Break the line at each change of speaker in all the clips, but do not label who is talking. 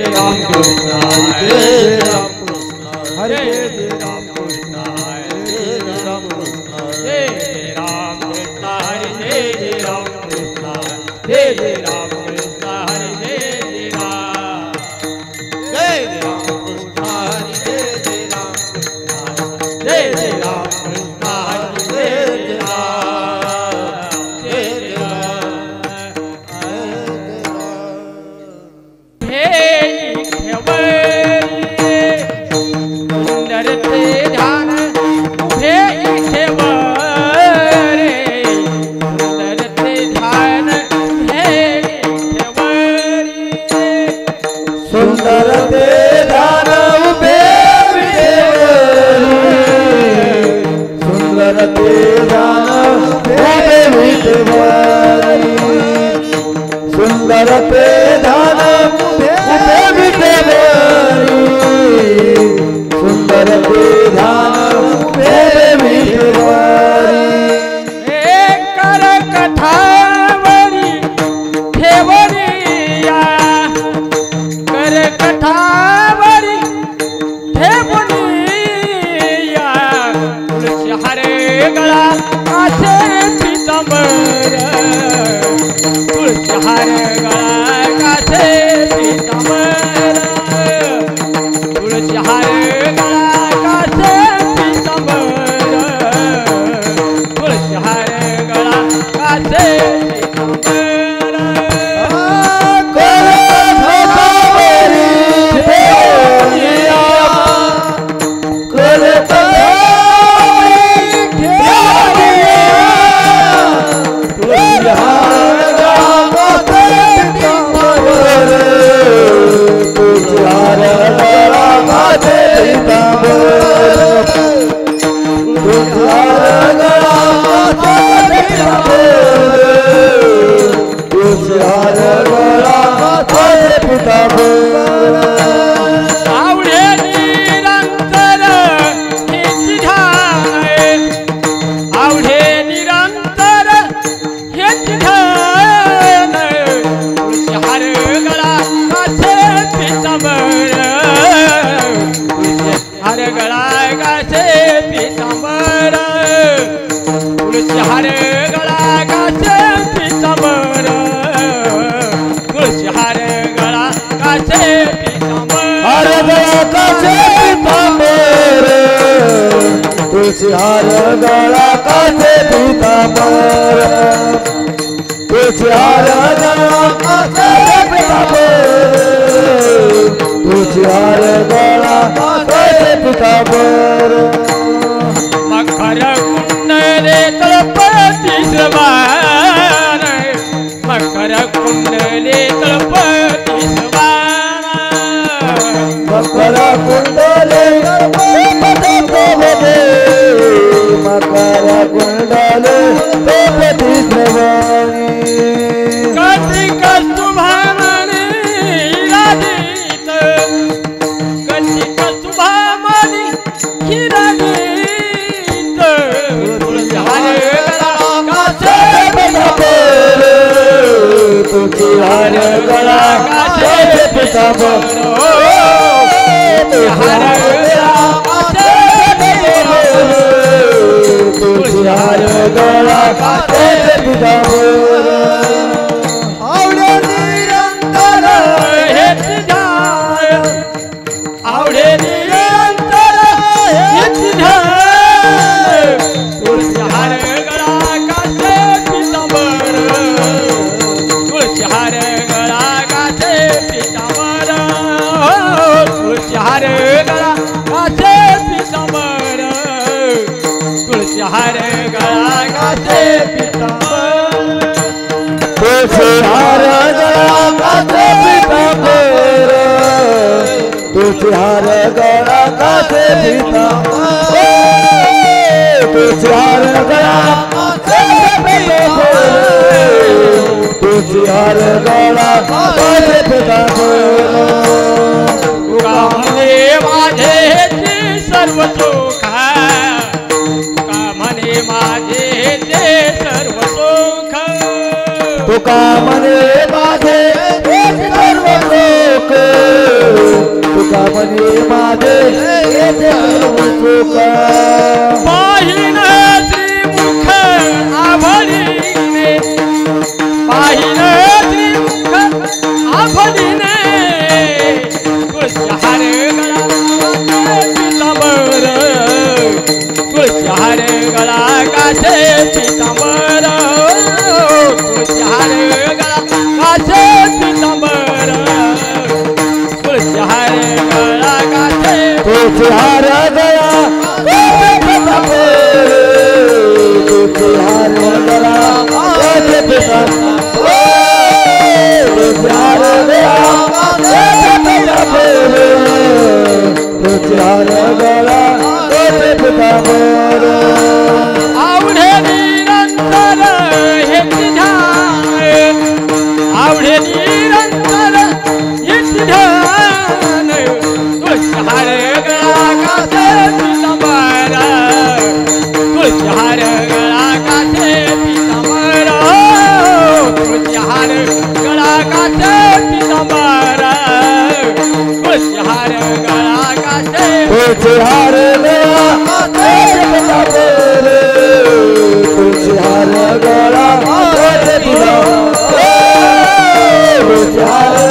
राम कृष्ण हरे राम कृष्ण हरे राम कृष्ण हरे राम कृष्ण जय राम कृष्ण हरे जय राम कृष्ण जय राम कृष्ण हरे जय राम जय राम कृष्ण हरे जय राम कृष्ण जय राम कृष्ण हरे जय सुंदर ते ध्यान उभे सुंदर ते ध्यान उभे सुंदर ते ध्यान उभे सुंदर ते ध्यान उभे कर कथावरी ठेवरिया कर कथावरी ठेवरिया तुळशी हरे गळा कासे पीतांबर तुळशी हरे गळा कासे पीतांबर तुळशी हरे गळा कासे पीतांबर तुळशी हरे गळा कासे हरे गळा कासे पीतांबर तुळशी हरे गळा कासे पीतांबर तुळशी हरे गळा कासे पीतांबर हरे गळा कासे पीतांबर तुळशी हरे गळा कासे पीतांबर तुळशी हरे गळा कासे पीतांबर तुळशी हरे गळा पितांबर मकर कुंडले तळपती सवार मकर कुंडले तळपती सवार मकर कुंडले तळपती मकर कुंडले तळपती सवारी कटी कस्तुभामणी राधित कटी कस्तुभामणी हिरागीत तुळशी हरे गळा कासे पीतांबर तुळशी हरे गळा कासे पीतांबर तुळशी हरे गळा कासे पीतांबर तुळशी हरे गळा कासे पीतांबर आवडे निरंतर हेच ध्याय आवडे निरंतर हेच ध्याय तुळशी हरे गळा कासे पीतांबर तुळशी हरे गळा कासे पीतांबर तुळशी हरे गळा कासे पीतांबर तुळशी हरे गळा कासे पीतांबर तुळशी हरे गळा कासे पीतांबर तुळशी हरे गळा कासे पीतांबर तुळशी हरे गळा कासे पीतांबर तुळशी हरे गळा कासे पीतांबर तुका म्हणे माझे ते सर्व सुख तुका म्हणे माझे ते सर्व सुख तुका म्हणे माझे ते सर्व सुख रे माझे सुख
पाहिन श्रीमुख आवडीने पाहिन श्रीमुख आवडीने तुळशी हार गळा काठे पितांबर तुळशी हार गळा काठे पितांबर तुळशी हार गळा काठे
तुझे हार गया तुझे हार गया तुझे हार गया तुझे हार गया
आवडे निरंतर हे ध्यान आवडे निरंतर हे ध्यान तुळशी हार गळा काठे पितांबर तुळशी हार गळा काठे पितांबर तुळशी हार गळा काठे पितांबर तुळशी हार गळा काठे
तुझे हार गया तुझे हार गया तुझे हार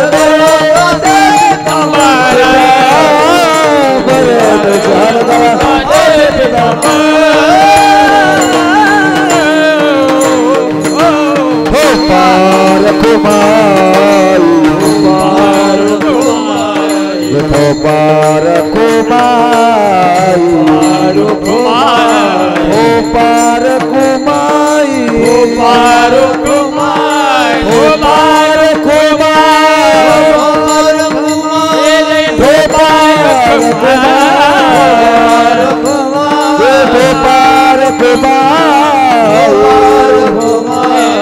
पार कुमार पार कुमाई हो पार कुमाई
हो पार कुमाई
हो पार कुमाई हो पार कुमाई हो पार कुमाई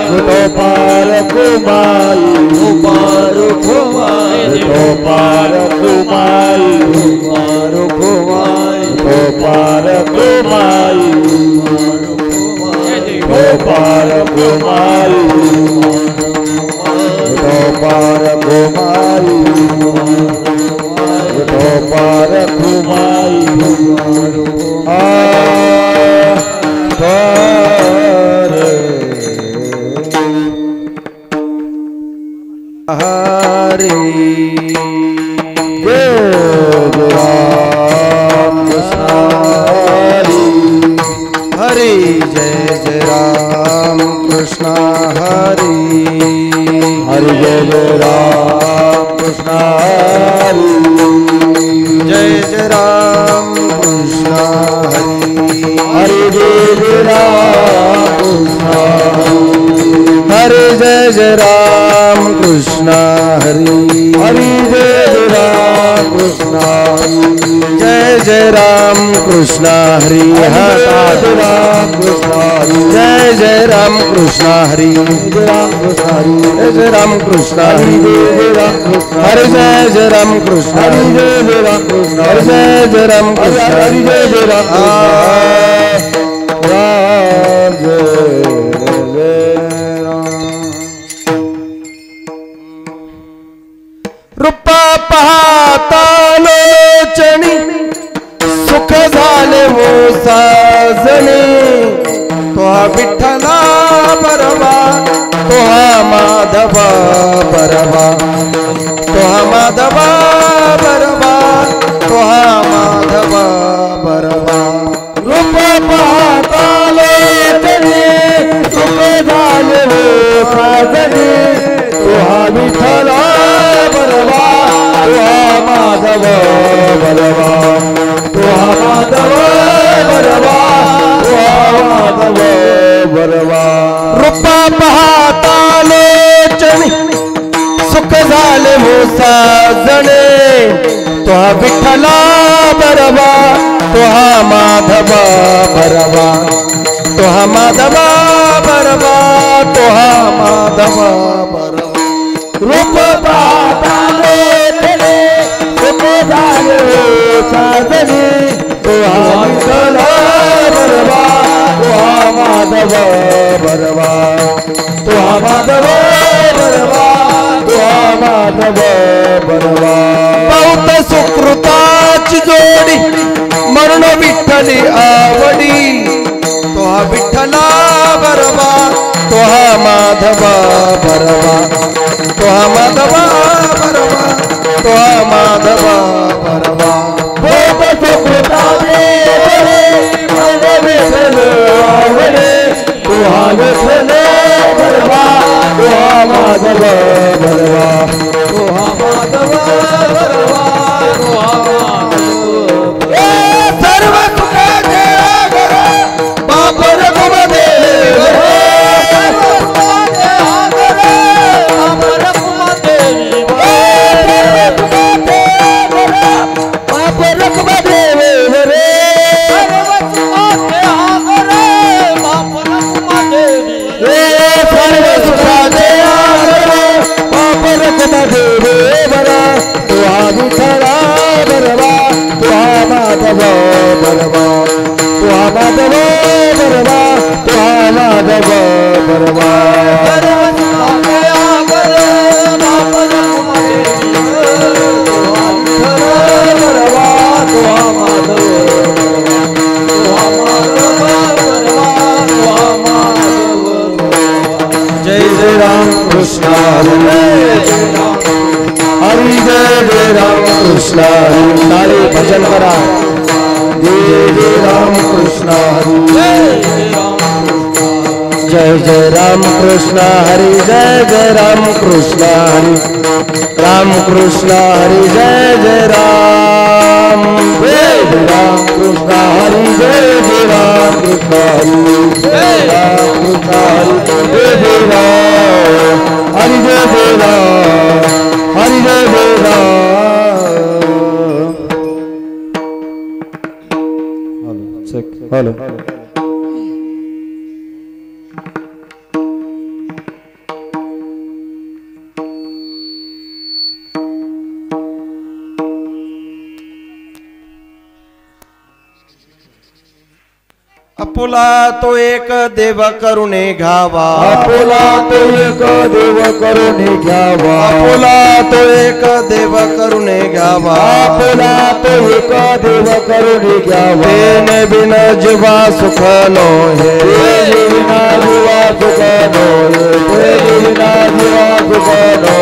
हो पार कुमाई हो पार कुमाई पार कुमाई हो पार कुमाई हो पार कुमाई हो पार कुमाई हरे हरे जय जय राम कृष्ण हरे हरे जय जय राम कृष्ण हरे जय जय राम कृष्ण हरे हरे जय जय राम कृष्ण हरे जय जय राम कृष्ण हरे हरे जय जय राम कृष्ण जय जय राम कृष्ण हरे हरे राम कृष्ण जय जय राम कृष्ण हरे जय जय राम कृष्ण हरे हरे जय जय राम कृष्ण हरे जय जय राम कृष्ण हरे जय जय राम रूपा पाहता लोचनी सुख झाले हो साजणे तो विठ्ठला बरवा तो माधवा बरवा तो माधवा बरवा तो माधवा बरवा रूप पाहता लोचनी सुख झाले हो साजणे तो विठ्ठला बरवा तो माधव बरवा तो माधव बरवा तो माधव बरवा रूपा पाहता लोचनी सुख झाले हो साजणे तो विठ्ठला बरवा तो माधव बरवा तो माधव बरवा तो माधव बरवा रूप पाहता लोचनी सुख झाले हो साजणे तो विठ्ठला बरवा तो माधव बरवा तो माधव बरवा तो माधव बरवा
होत सुकृताची जोडी म्हणून विठ्ठली आवडी तो हा विठ्ठला बरवा तो हा माधवा बरवा तो हा माधवा बरवा तो हा माधवा बरवा
होत सुकृताची जोडी म्हणून विठ्ठली आवडी तो हा विठ्ठल बरवा तो हा माधव बरवा तो हा माधव बरवा तो हा माधव
सर्व सुखाचे आगर बाप रघुमदेव जय जय राम कृष्ण हरि जय राम कृष्ण हरि सारे भजन करा जय जय राम कृष्ण हरि जय जय राम कृष्ण हरि जय जय राम कृष्ण हरि राम कृष्ण हरि जय जय राम कृष्ण हरि जय जय राम कृष्ण हरि राम कृष्ण हरि जय जय राम हरि जय जय राम हरि जय जय राम हेलो आपुला तो एक देव करुणे घ्यावा
आपुला तो एक देव करुणे घ्यावा
आपुला तो एक देव करुणे घ्यावा
आपुला तो एक देव करुणे घ्यावा
तेने बिन जीवा सुख नो हे
तेने बिना जीवा सुख नो हे बिना जीवा सुख नो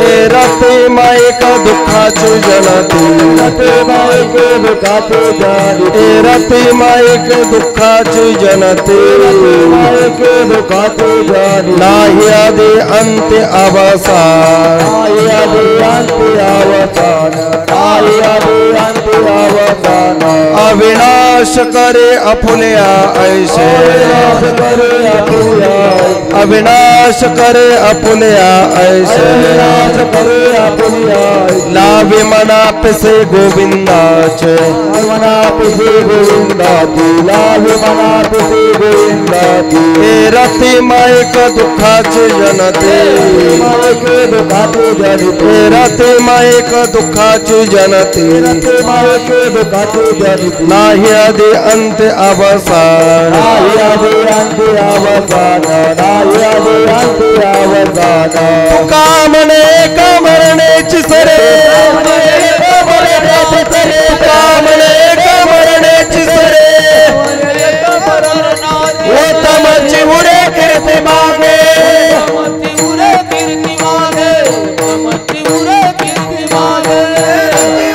हे रती माईक दुःखाची जनती
रते माईक दुःखाची जनती
हे रती माईक दुःखाची जनती
माईक दुःखाची जनती
नाही आदि अंत अवसान
आई आदि अंत अवसान आई आदि अंत अवसान
अविनाश करे अपुल्या ऐसे
अविनाश करे अपुल्या
अविनाश करे अपुल्या ऐसे
अविनाश करे अपुल्या
लावे मना पिसे गोविंदाचे
मना पिसे गोविंदाची लावे मना पिसे गोविंदाची
हे रती माईक दुःखाची जनते
माईक दुःखाची जनते
हे रती माईक दुःखाची जनते
माईक दुःखाची जनते
नाही आदि अंत अवसान
नाही आदि अंत अवसान नाही आदि अंत अवसान
तुका म्हणे का मरण्याची सरे तुका म्हणे का मरण्याची सरे तमची उडे कीर्ती मागे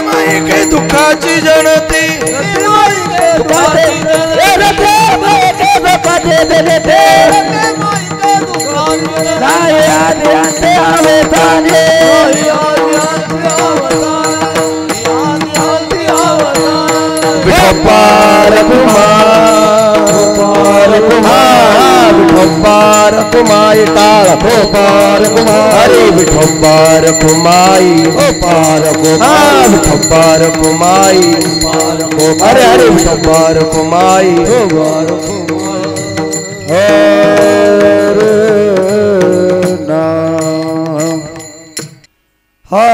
माईक दुःखाची जनती
नाही आदि अंत अवसान
विठोबार विठोबार कुमाई टाळ भोपार कुमार हरे विठोबार कुमाई भोपार कुमार विठोबार कुमाई हरे हरे विठोबार कुमाई भोपार हरे नाम हा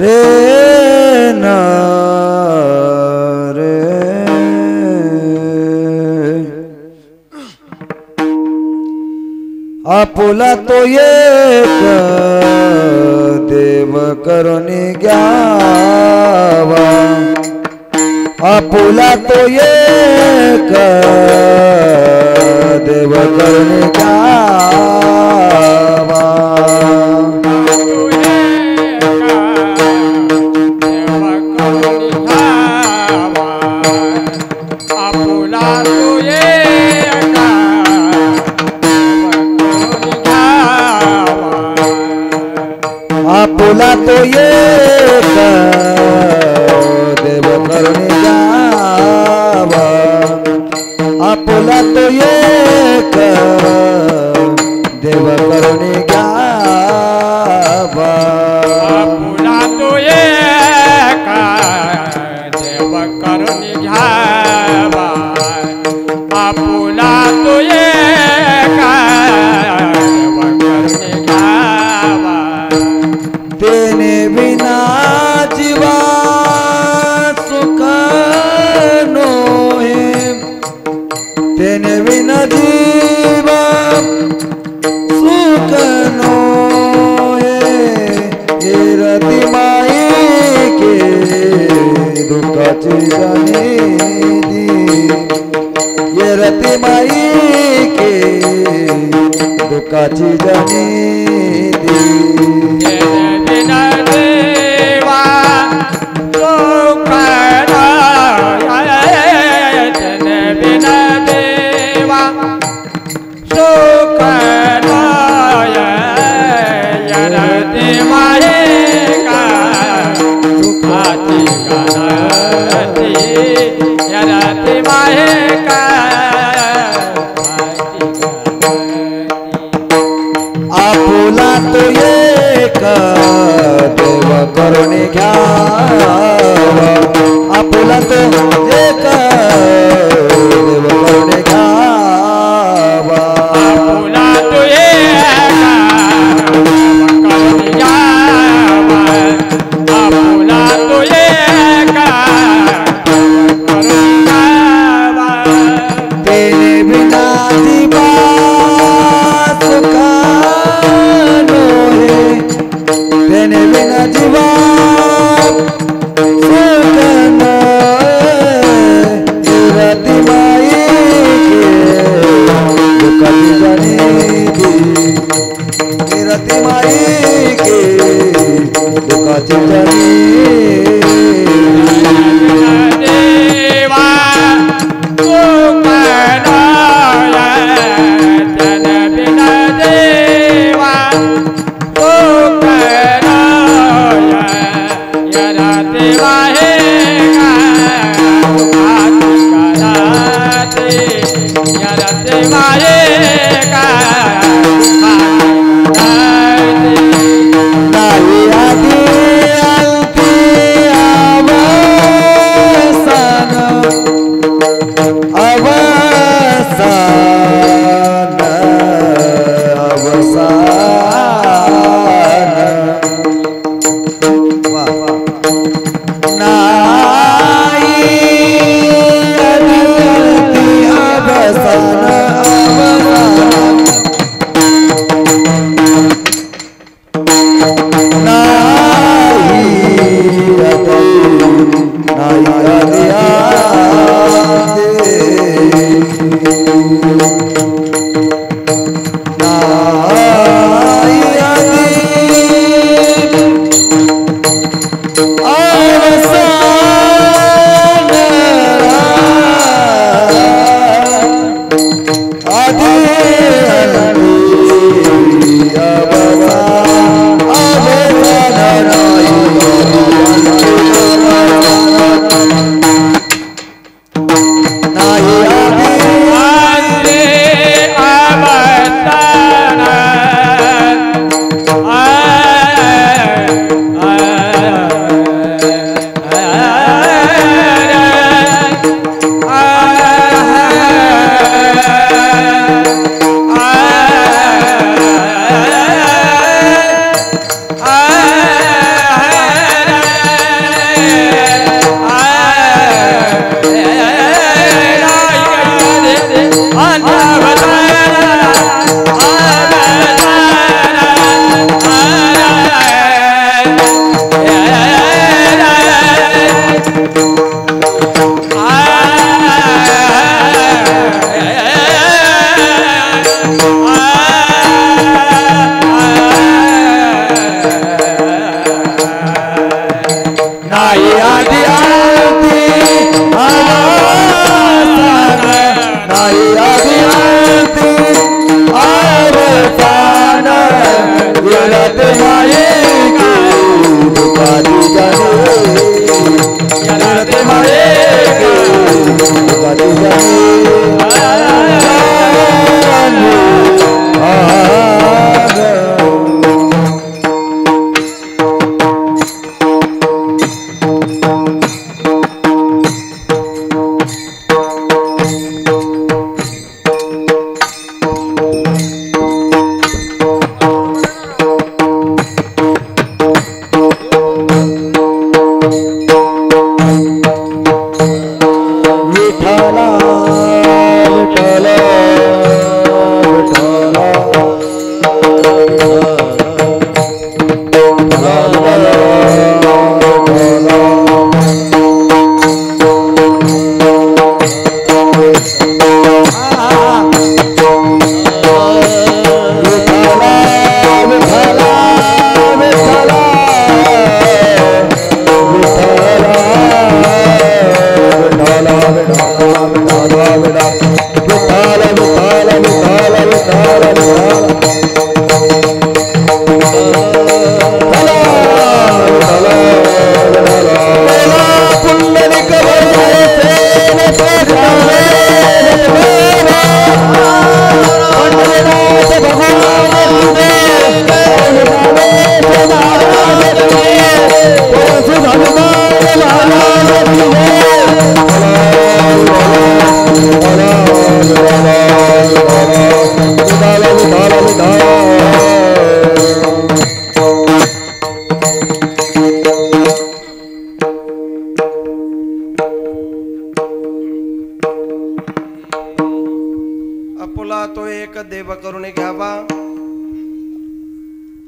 रे ना रे आपुला तो एक देव करुणी घ्यावा आपुला तो एक देव करुणी घ्यावा आपुला तो एक देव करुणी घ्यावा आपुला तो एक देव करुणी घ्यावा
आपुला तो एक देव करुणी घ्यावा आपुला तो एक देव करुणी घ्यावा
तेने विना जीवा सुख नोहे तेने बिना जीवा सुख नोहे ये रति माई के दुःखाची जाणीदी ये रति माई के दुःखाची जाणीदी आपुला तो एक देव करुणी घ्यावा आपुला तो एक देव करुणी घ्यावा
आपुला तो एक करुणी घ्यावा आपुला तो एक करुणी घ्यावा
तेने बिना जीवा सुख नोहे तेने बिना जीवा सुख नोहे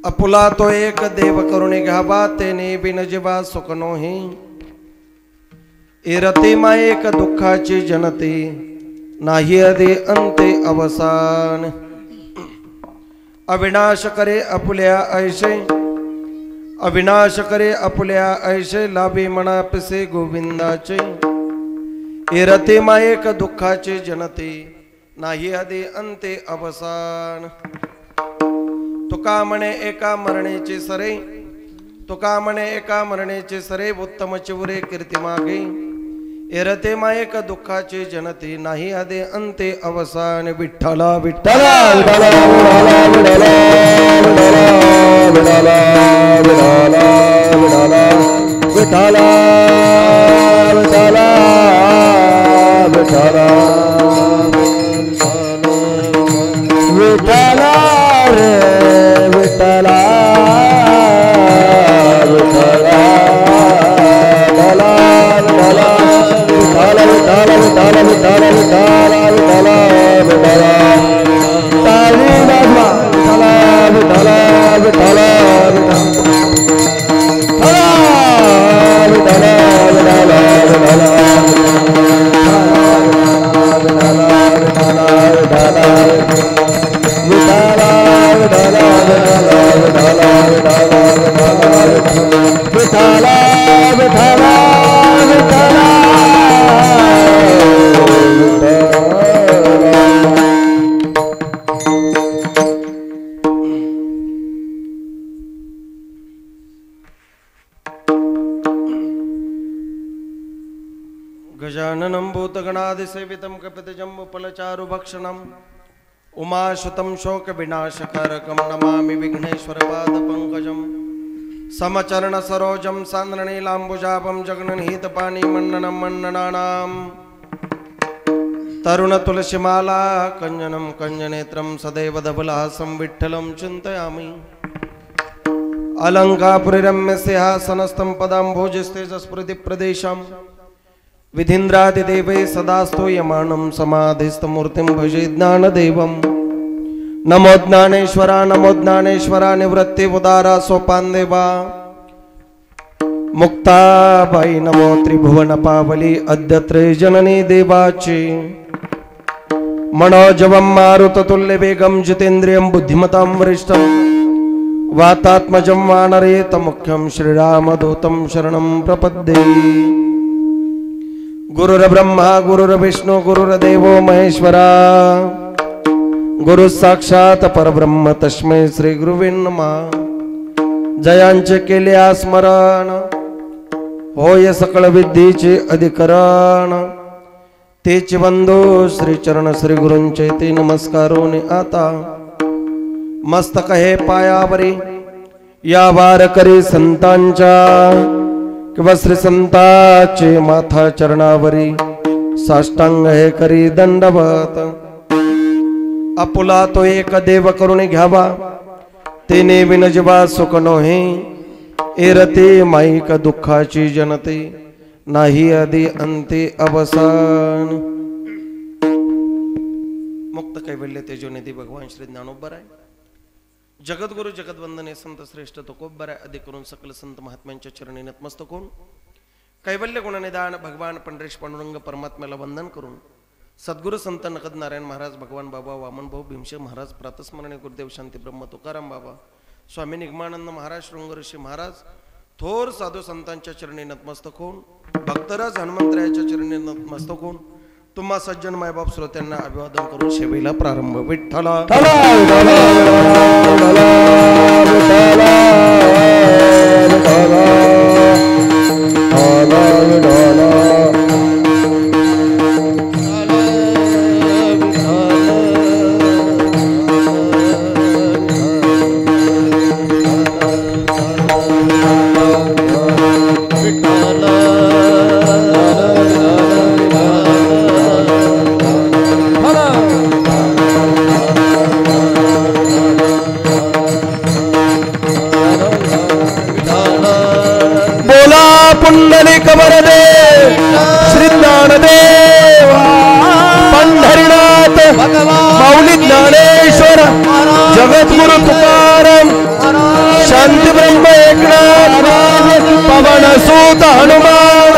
अपुला तो एक देव करुणी घ्यावा तेने बिन जीवा सुख नोही एरते मा एक दुःखाची जनते नाही अदे अंते अवसान अविनाश करे अपुल्या ऐशे अविनाश करे अपुल्या ऐशे लाभे मना पिसे गोविंदाचे एरते मा एक दुःखाचे जनते नाही अदे अंते अवसान तुका म्हणे एका मरणेचे सरे तुका म्हणे एका मरणेचे सरे उत्तम चिवरे कीर्ती मागे एरते मा एक दुःखाचे जनते नाही आदे अंते अवसान विठ्ठला विठ्ठला विठ्ठला विठ्ठला विठ्ठला विठ्ठला विठ्ठला विठ्ठला विठ्ठला विठ्ठला रे विठ्ठला गजाननं भूतगणादिसेवितं कपितजम्बुफलचारुभक्षणम् उमाशुतं शोकविनाशकारकं नमामि विघ्नेश्वरपादपङ्कजम् समचरणसरोजं सान्द्रनीलाम्बुजाभं जगन्निहितपाणिमण्डनं मण्डनानाम् तरुणतुलसीमाला कञ्जनं कञ्जनेत्रं सदैव धवलहासं विठ्ठलं चिन्तयामि अलङ्कापुरीरम्यसिंहासनस्थं पदाम्भोजस्तेजस्फुरितिप्रदेशम् विधीन्द्रादिदेवै सदा स्तूयमानं समाधिस्थमूर्तिं भजे ज्ञानदेवम् नमो ज्ञानेश्वरा निवृत्ति उदारा सोपानदेवा मुक्ताबाई नमो त्रिभुवन पावली अद्यत्रे जननी देवाची मनोजवं मारुततुल्यवेगं जितेन्द्रियं बुद्धिमतां वरिष्ठं वातात्मजं वानरेतमुख्यं श्रीरामदूतं शरणं प्रपद्ये गुरुर्ब्रह्मा गुरुर्विष्णु गुरुर्देवो महेश्वरा गुरु साक्षात परब्रह्म तस्मै श्री गुरुवे नमः जयांचे केले स्मरण होय सकळ विद्येचे अधिकरण तेचे बंधू श्री चरण श्री गुरूंचे ते नमस्कारोने आता मस्तक हे पायावरी या वार करी संतांच्या किंवा श्री संताचे माथा चरणावरी साष्टांग हे करी दंडवत आपुला तो एक देव करुणी घ्यावा तेने विनजवा सुख नोहे एरते माईक दुःखाची जनते नाही आदि अंते अवसान मुक्त कैवल्य तेजोनिधी भगवान श्री ज्ञानोबराय जगद्गुरु जगद्वंदने संत श्रेष्ठ तुकोबराय आदि करून सकल संत महात्म्यांच्या चरणी नतमस्तक होऊन कैवल्य गुणनिदान भगवान पंढरीश पांडुरंग परमात्म्याला वंदन करून सद्गुरु संत नकद नारायण महाराज भगवान बाबा वामन भाऊ भीमशे महाराज प्रातस्मरणे गुरुदेव शांती ब्रह्म तुकाराम बाबा स्वामी निगमानंद महाराज शृंग ऋषी महाराज थोर साधू संतांच्या चरणी नतमस्तक होऊन भक्तराज हनुमंतरायाच्या चरणी नतमस्तक होऊन तुम्हा सज्जन मायबाप श्रोत्यांना अभिवादन करून सेवेला प्रारंभ विठ्ठला शांती ब्रह्म एकनाथ पवन सूत हनुमान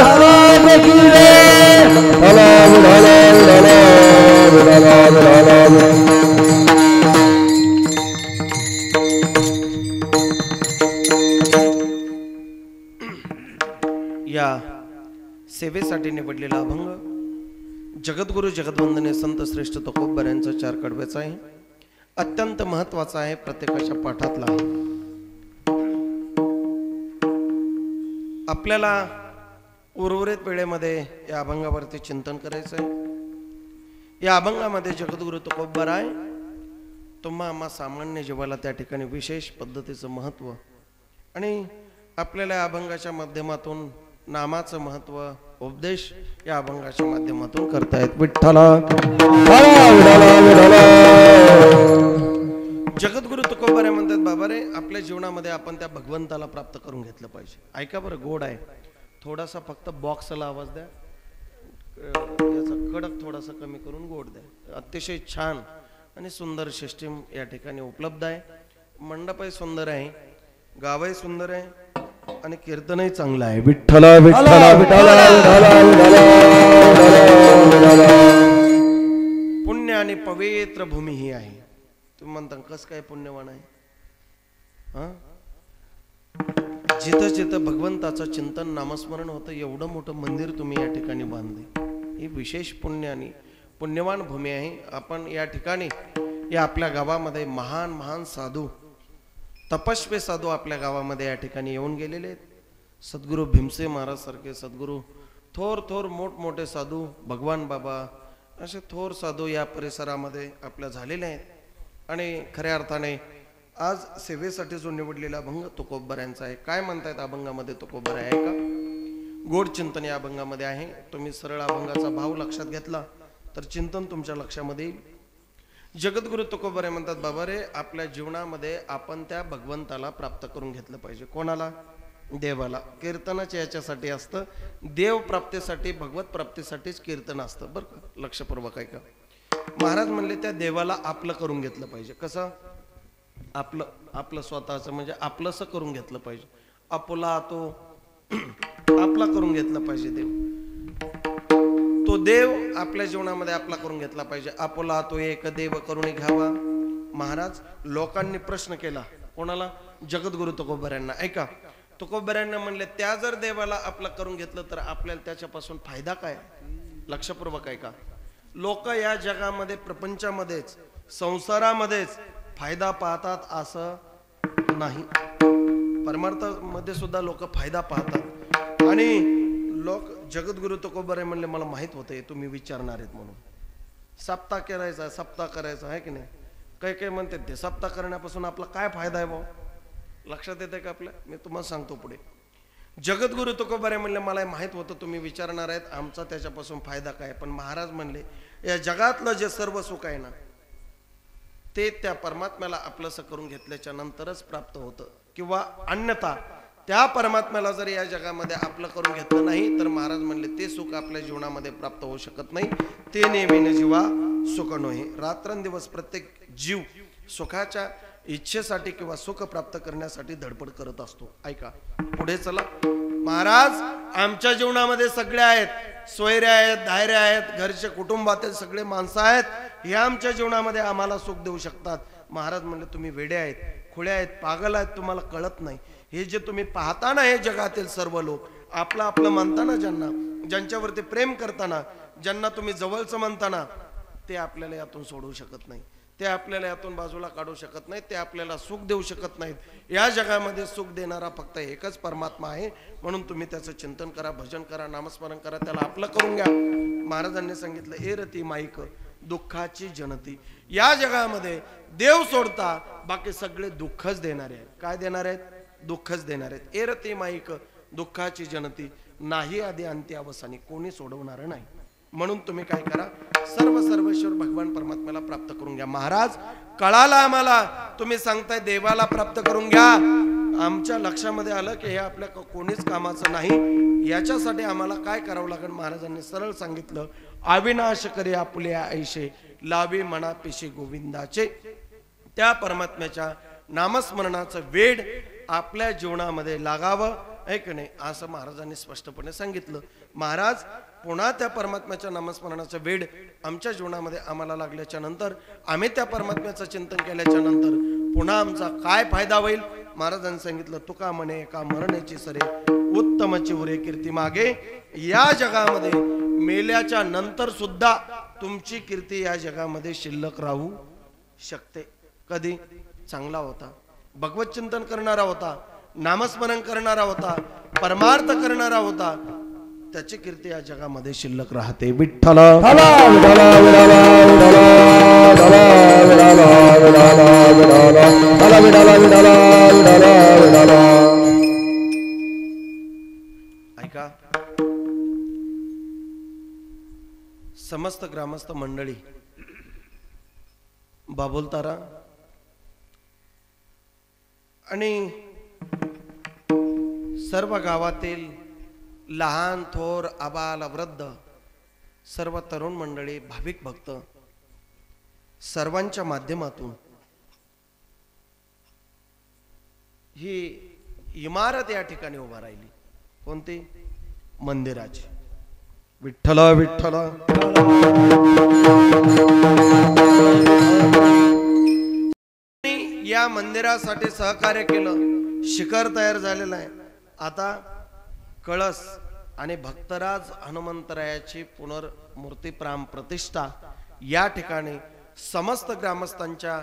या सेवेसाठी निवडलेला अभंग जगद्गुरु जगदवंदने संत श्रेष्ठ तुकोबा यांचा 4 कडव्याचा आहे. अत्यंत महत्वाचा आहे, प्रत्येकाच्या पाठातला आहे. आपल्याला उर्वरित वेळेमध्ये या अभंगावरती चिंतन करायचं आहे. या अभंगामध्ये जगद्गुरु तुकोबा राय तुम्हा आम्हा सामान्य जीवाला त्या ठिकाणी विशेष पद्धतीचं महत्व आणि आपल्याला या अभंगाच्या माध्यमातून नामाचं महत्व उपदेश या अभंगाच्या माध्यमातून करतायत. विठ्ठला जगद्गुरु तुकोबा म्हणतात, बाबा रे आपल्या जीवनामध्ये आपण त्या भगवंताला प्राप्त करून घेतलं पाहिजे. ऐका बरं, गोड आहे. थोडासा फक्त बॉक्सला आवाज द्या, याचा कडक थोडासा कमी करून गोड द्या. अतिशय छान आणि सुंदर सिस्टीम या ठिकाणी उपलब्ध आहे. मंडपही सुंदर आहे, गावही सुंदर आहे आणि कीर्तनही चांगलं आहे.
विठ्ठला विठ्ठला विठ्ठला
पुण्य आणि पवित्र भूमी ही आहे. तुम्ही म्हणता कसं काय पुण्यवान आहे? जिथं जिथं भगवंताचं चिंतन नामस्मरण होतं एवढं मोठं मंदिर तुम्ही या ठिकाणी बांधले. ही विशेष पुण्य आणि पुण्यवान भूमी आहे. आपण या ठिकाणी या आपल्या गावामध्ये महान महान साधू तपस्वी साधू आपल्या गावामध्ये या ठिकाणी येऊन गेलेले आहेत. सद्गुरू भीमसे महाराज सारखे सद्गुरू, थोर थोर मोठमोठे साधू, भगवान बाबा असे थोर साधू या परिसरामध्ये आपल्या झालेले आहेत. आणि खऱ्या अर्थाने आज सेवेसाठी जो निवडलेला अभंग तुकोबा यांचा आहे. काय म्हणतायत अभंगामध्ये तुकोबा आहे का? गोड चिंतन या अभंगामध्ये आहे. तुम्ही सरळ अभंगाचा भाव लक्षात घेतला तर चिंतन तुमच्या लक्षामध्ये येईल. जगद्गुरु तुकोबा म्हणतात, बाबा रे आपल्या जीवनामध्ये आपण त्या भगवंताला प्राप्त करून घेतलं पाहिजे. कोणाला? देवाला. कीर्तनाचे याच्यासाठी असतं, देव प्राप्तीसाठी भगवत प्राप्तीसाठीच कीर्तन असतं. बरं का, लक्षपूर्वक आहे का? महाराज म्हणले त्या देवाला आपलं करून घेतलं पाहिजे. कसं? आपलं स्वतःचं म्हणजे आपलंसं करून घेतलं पाहिजे. आपुला तो आपला करून घेतला पाहिजे. तो देव आपल्या जीवनामध्ये आपला करून घेतला पाहिजे. आपुला तो एक देव करून घ्यावा. महाराज लोकांनी प्रश्न केला. कोणाला? जगद्गुरु तुकोबा यांना. ऐका, तुकोबा यांना म्हणले त्या जर देवाला आपला करून घेतलं तर आपल्याला त्याच्यापासून फायदा काय? लक्षपूर्वक ऐका. लोक या जगामध्ये प्रपंचामध्येच संसारामध्येच फायदा पाहतात असं नाही. परमार्थामध्ये सुद्धा लोक फायदा पाहतात. आणि लोक जगद्गुरु तुकोबा म्हणले मला माहित होते तुम्ही विचारणार आहेत म्हणून. सप्ताह करायचा, सप्ताह करायचा आहे की नाही? काही काही म्हणतात ते सप्ताह करण्यापासून आपला काय फायदा आहे भाऊ? लक्षात येते का आपल्या? मी तुम्हाला सांगतो पुढे. जगद्गुरु तुकोबा म्हणले मला माहित होतं तुम्ही विचारणार आहेत, आमचा त्याच्यापासून फायदा काय? पण महाराज म्हणले या जगातलं जे सर्व सुख आहे ना ते त्या परमात्म्याला आपलंसं करून घेतल्याच्या नंतरच प्राप्त होतं. किंवा अन्यथा त्या परमात्म्याला जर या जगामध्ये आपलं करून घेतलं नाही तर महाराज म्हणले ते सुख आपल्या जीवनामध्ये प्राप्त होऊ शकत नाही. ते नेहमी जीवा सुख नोहे. रात्रंदिवस प्रत्येक जीव सुखाच्या इच्छेसाठी किंवा सुख प्राप्त करण्यासाठी धडपड करत असतो. ऐका पुढे चला. महाराज आमच्या जीवनामध्ये सगळे आहेत, सोयरे आहेत, धायरे आहेत, घरचे कुटुंबातील सगळे माणसं आहेत, हे आमच्या जीवनामध्ये आम्हाला सुख देऊ शकतात. महाराज म्हणले तुम्ही वेडे आहेत, खुळे आहेत, पागल आहेत, तुम्हाला कळत नाही. हे जे तुम्ही पाहता ना हे जगातील सर्व लोक आपलं आपलं म्हणताना, ज्यांना ज्यांच्यावरती प्रेम करताना, ज्यांना तुम्ही जवळचं म्हणताना, ते आपल्याला यातून सोडवू शकत नाही. ते आपल्याला यातून बाजूला काढू शकत नाहीत. ते आपल्याला सुख देऊ शकत नाहीत. या जगामध्ये सुख देणारा फक्त एकच परमात्मा आहे. म्हणून तुम्ही त्याचं चिंतन करा, भजन करा, नामस्मरण करा, त्याला आपलं करून घ्या. महाराजांनी सांगितलं ए रती माईक दुःखाची जनती. या जगामध्ये देव सोडता बाकी सगळे दुःखच देणारे आहेत. काय देणार आहेत? दुःखच देणार आहेत. ए रती माईक दुःखाची जनती, नाही आधी अंती अवसानी, कोणी सोडवणार नाही. म्हणून तुम्ही काय करा, सर्वेश्वर भगवान परमात्म्याला प्राप्त करून घ्या. महाराज कळाला आम्हाला तुम्ही सांगताय देवाला प्राप्त करून घ्या. आमच्या लक्षामध्ये आलं की हे आपल्या कोणीच कामाचं नाही. याच्यासाठी आम्हाला काय करावं लागेल? महाराजांनी सरळ सांगितलं, अविनाश करे आपुले ऐशे लावे मना पेशे गोविंदाचे. त्या परमात्म्याच्या नामस्मरणाचं वेड आपल्या जीवनामध्ये लागावं आहे की नाही, असं महाराजांनी स्पष्टपणे सांगितलं. महाराज पुन्हा त्या परमात्म्याच्या नामस्मरणाचं वेड आमच्या जीवनामध्ये आम्हाला लागल्याच्या नंतर, आम्ही त्या परमात्म्याचं चिंतन केल्याच्या नंतर पुन्हा आमचा काय फायदा होईल. महाराजांनी सांगितलं, तुका म्हणे एका मरण्याची सरे उत्तमची उरे कीर्ती मागे. या जगामध्ये मेल्याच्या नंतर सुद्धा तुमची कीर्ती या जगामध्ये शिल्लक राहू शकते. कधी चांगला होता, भगवत चिंतन करणारा होता, नामस्मरण करणारा होता, परमार्थ करणारा होता, त्याची कीर्ती या जगामध्ये शिल्लक राहते. विठ्ठल ऐका, समस्त ग्रामस्थ मंडळी, बाबुलतारा आणि सर्व गावातील लहान थोर आबाल वृद्ध सर्व तरुण मंडळी, भाविक भक्त सर्वांच्या माध्यमातून ही इमारत या ठिकाणी उभा राहिली. कोणती? मंदिराची. विठ्ठल विठ्ठल. या मंदिरासाठी सहकार्य केलं, शिखर तयार झालेलं आहे. आता कळस आणि भक्तराज हनुमंतरायाची पुनर्मूर्ती प्राण प्रतिष्ठा या ठिकाणी समस्त ग्रामस्थांच्या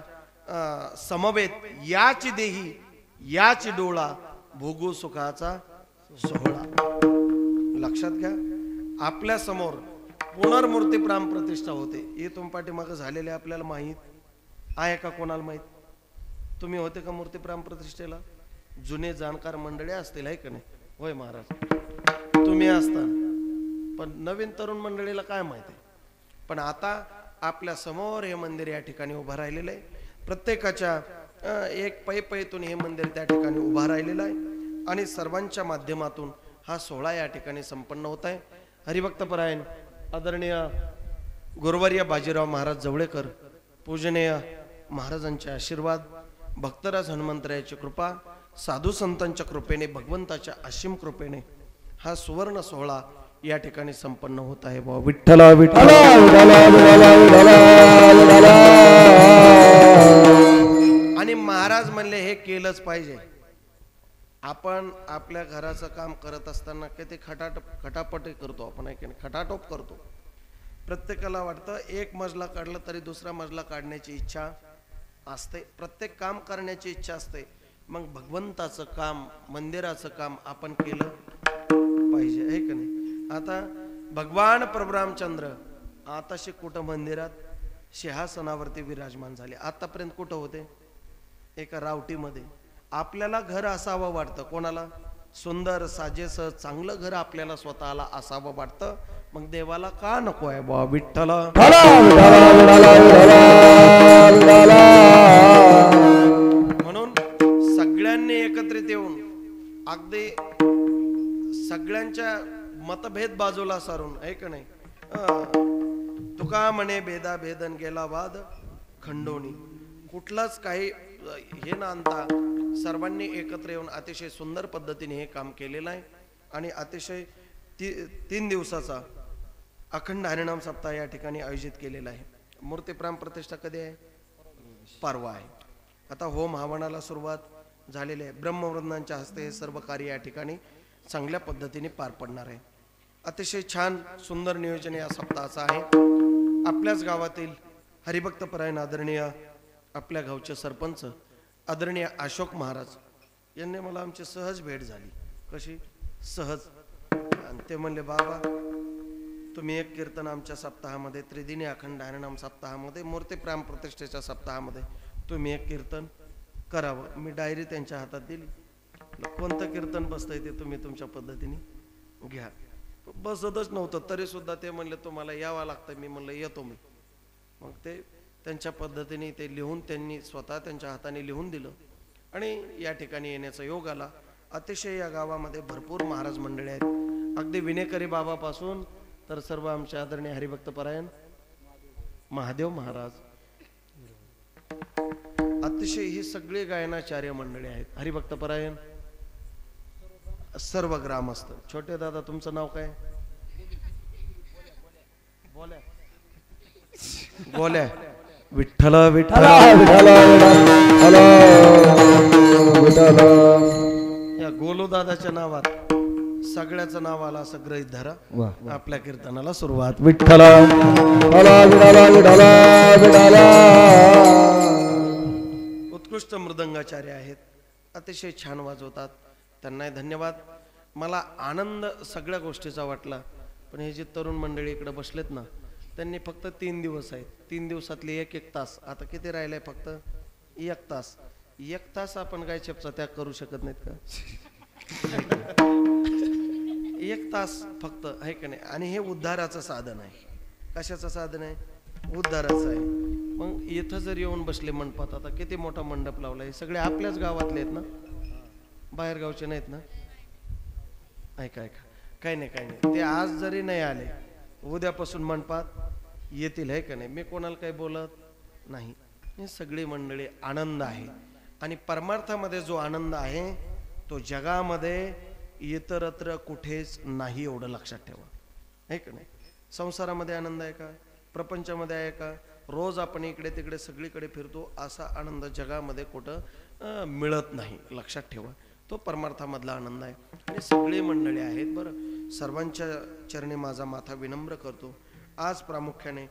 समवेत याची देही याची डोळा भोगू सुखाचा सोहळा. लक्षात घ्या, आपल्या समोर पुनर्मूर्ती प्राण प्रतिष्ठा होते. हे तुमपाठी मग झालेले आपल्याला माहीत आहे का? कोणाला माहीत? तुम्ही होते का मूर्ती प्राण प्रतिष्ठेला? जुने जाणकार मंडळी असतील आहे का नाही? होय महाराज, तुम्ही असता, पण नवीन तरुण मंडळीला काय माहिती. पण आता आपल्या समोर हे मंदिर या ठिकाणी उभं राहिलेलं आहे. प्रत्येकाच्या एक पैतून हे मंदिर त्या ठिकाणी उभा राहिलेलं आहे आणि सर्वांच्या माध्यमातून हा सोहळा या ठिकाणी संपन्न होत आहे. हरिभक्तपरायण आदरणीय गुरुवर्य बाजीराव महाराज जवळेकर, पूजनीय महाराजांचे आशीर्वाद, भक्तराज हनुमंतरायाची कृपा, साधू संतांच्या कृपेने, भगवंताच्या असीम कृपेने हा सुवर्ण सोहळा या ठिकाणी संपन्न होत आहे. विठ्ठल विठ्ठल. आणि महाराज म्हणले हे केलंच पाहिजे. आपण आपल्या घराचं काम करत असताना किती खटापटी करतो आपण, आहे की नाही? खटाटोप करतो. प्रत्येकाला वाटतं एक मजला काढला तरी दुसरा मजला काढण्याची इच्छा असते, प्रत्येक काम करण्याची इच्छा असते. मग भगवंताचं काम, मंदिराचं काम आपण केलं पाहिजे, आहे का नाही? आता भगवान प्रभुरामचंद्र आताशी कुठं मंदिरात सिंहासनावरती विराजमान झाले. आतापर्यंत कुठं होते? एका रावटीमध्ये. आपल्याला घर असावं वाटतं. कोणाला? सुंदर साजेस चांगलं घर आपल्याला स्वतःला असावं वाटतं. मग देवाला का नको आहे बा? विठ्ठल. म्हणून सगळ्यांनी एकत्रित येऊन अगदी सगळ्यांच्या मतभेद बाजूला सारून, आहे का नाही? तुका म्हणे भेदा भेदन गेला वाद खंडोनी. कुठलाच काही हे न आणता सर्वांनी एकत्र येऊन अतिशय सुंदर पद्धतीने हे काम केलेलं आहे. आणि अतिशय 3 दिवसाचा अखंड हरिनाम सप्ताह या ठिकाणी आयोजित केलेला आहे. मूर्ती प्राण प्रतिष्ठा कधी आहे? परवा आहे. आता होम हवनाला सुरुवात झालेली आहे. ब्रह्मवृंदांच्या हस्ते हे सर्व कार्य या ठिकाणी चांगल्या पद्धतीने पार पडणार आहे. अतिशय छान सुंदर नियोजन या सप्ताहाचं आहे. आपल्याच गावातील हरिभक्तपरायण आदरणीय आपल्या गावचे सरपंच आदरणीय अशोक महाराज यांनी मला आमची सहज भेट झाली. कशी? सहज. आणि ते म्हणले, बाबा तुम्ही एक कीर्तन आमच्या सप्ताहामध्ये, त्रिदिनी अखंड हरिनाम सप्ताहामध्ये, मूर्ती प्राण प्रतिष्ठेच्या सप्ताहामध्ये तुम्ही एक कीर्तन करावं. मी डायरी त्यांच्या हातात दिली. कोणतं कीर्तन बसतंय ते तुम्ही तुमच्या पद्धतीने घ्या. बसतच नव्हतं तरी सुद्धा ते म्हणले तुम्हाला यावं लागतं. मी म्हणलं येतो मी. मग ते त्यांच्या पद्धतीने ते लिहून त्यांनी स्वतः त्यांच्या हाताने लिहून दिलं आणि या ठिकाणी येण्याचा योग आला. अतिशय या गावामध्ये भरपूर महाराज मंडळी आहेत. अगदी विनेकरी बाबापासून तर सर्व आमचे आदरणीय हरिभक्तपरायण महादेव महाराज, अतिशय ही सगळी गायनाचार्य मंडळी आहेत. हरिभक्त परायण सर्व ग्रामस्थ. छोटे दादा तुमचं नाव काय? बोल्या विठ्ठल विठ्ठल या गोलू दादाच्या नावात सगळ्याचं नाव आलं असं गृहीत धरा. आपल्या कीर्तनाला सुरुवात. विठ्ठल उत्कृष्ट मृदंगाचार्य आहेत, अतिशय छान वाजवतात, त्यांनाही धन्यवाद. मला आनंद सगळ्या गोष्टीचा वाटला. पण हे जे तरुण मंडळी इकडे बसलेत ना, त्यांनी फक्त 3 दिवस आहेत, 3 दिवसातले एक तास. आता किती राहिलंय? फक्त 1 तास. 1 तास आपण काय चेपचा त्याग करू शकत नाहीत का? 1 तास फक्त, आहे का नाही? आणि हे उद्धाराचं साधन आहे. कशाचं साधन आहे? उद्धाराचं आहे. मग इथं जर येऊन बसले मंडपात, आता किती मोठा मंडप लावला, हे सगळे आपल्याच गावातले आहेत ना, बाहेर गावचे नाहीत ना? ऐका ऐका, काही नाही काही नाही, ते आज जरी नाही आले उद्यापासून मंडपात येतील, आहे का नाही? मी कोणाला काही बोलत नाही. हे सगळी मंडळी आनंद आहे. आणि परमार्थामध्ये जो आनंद आहे तो जगामध्ये इतरत्र कुठेच नाही, एवढं लक्षात ठेवा, आहे का नाही? संसारामध्ये आनंद आहे का? प्रपंचामध्ये आहे का? रोज आपण इकडे तिकडे सगळीकडे फिरतो, असा आनंद जगामध्ये कुठं मिळत नाही, लक्षात ठेवा. तो परमार्थामधला आनंद आहे. आणि सगळे मंडळी आहेत बरं. सर्वांच्या चरणी माझा माथा विनम्र करतो. आज प्रामुख्याने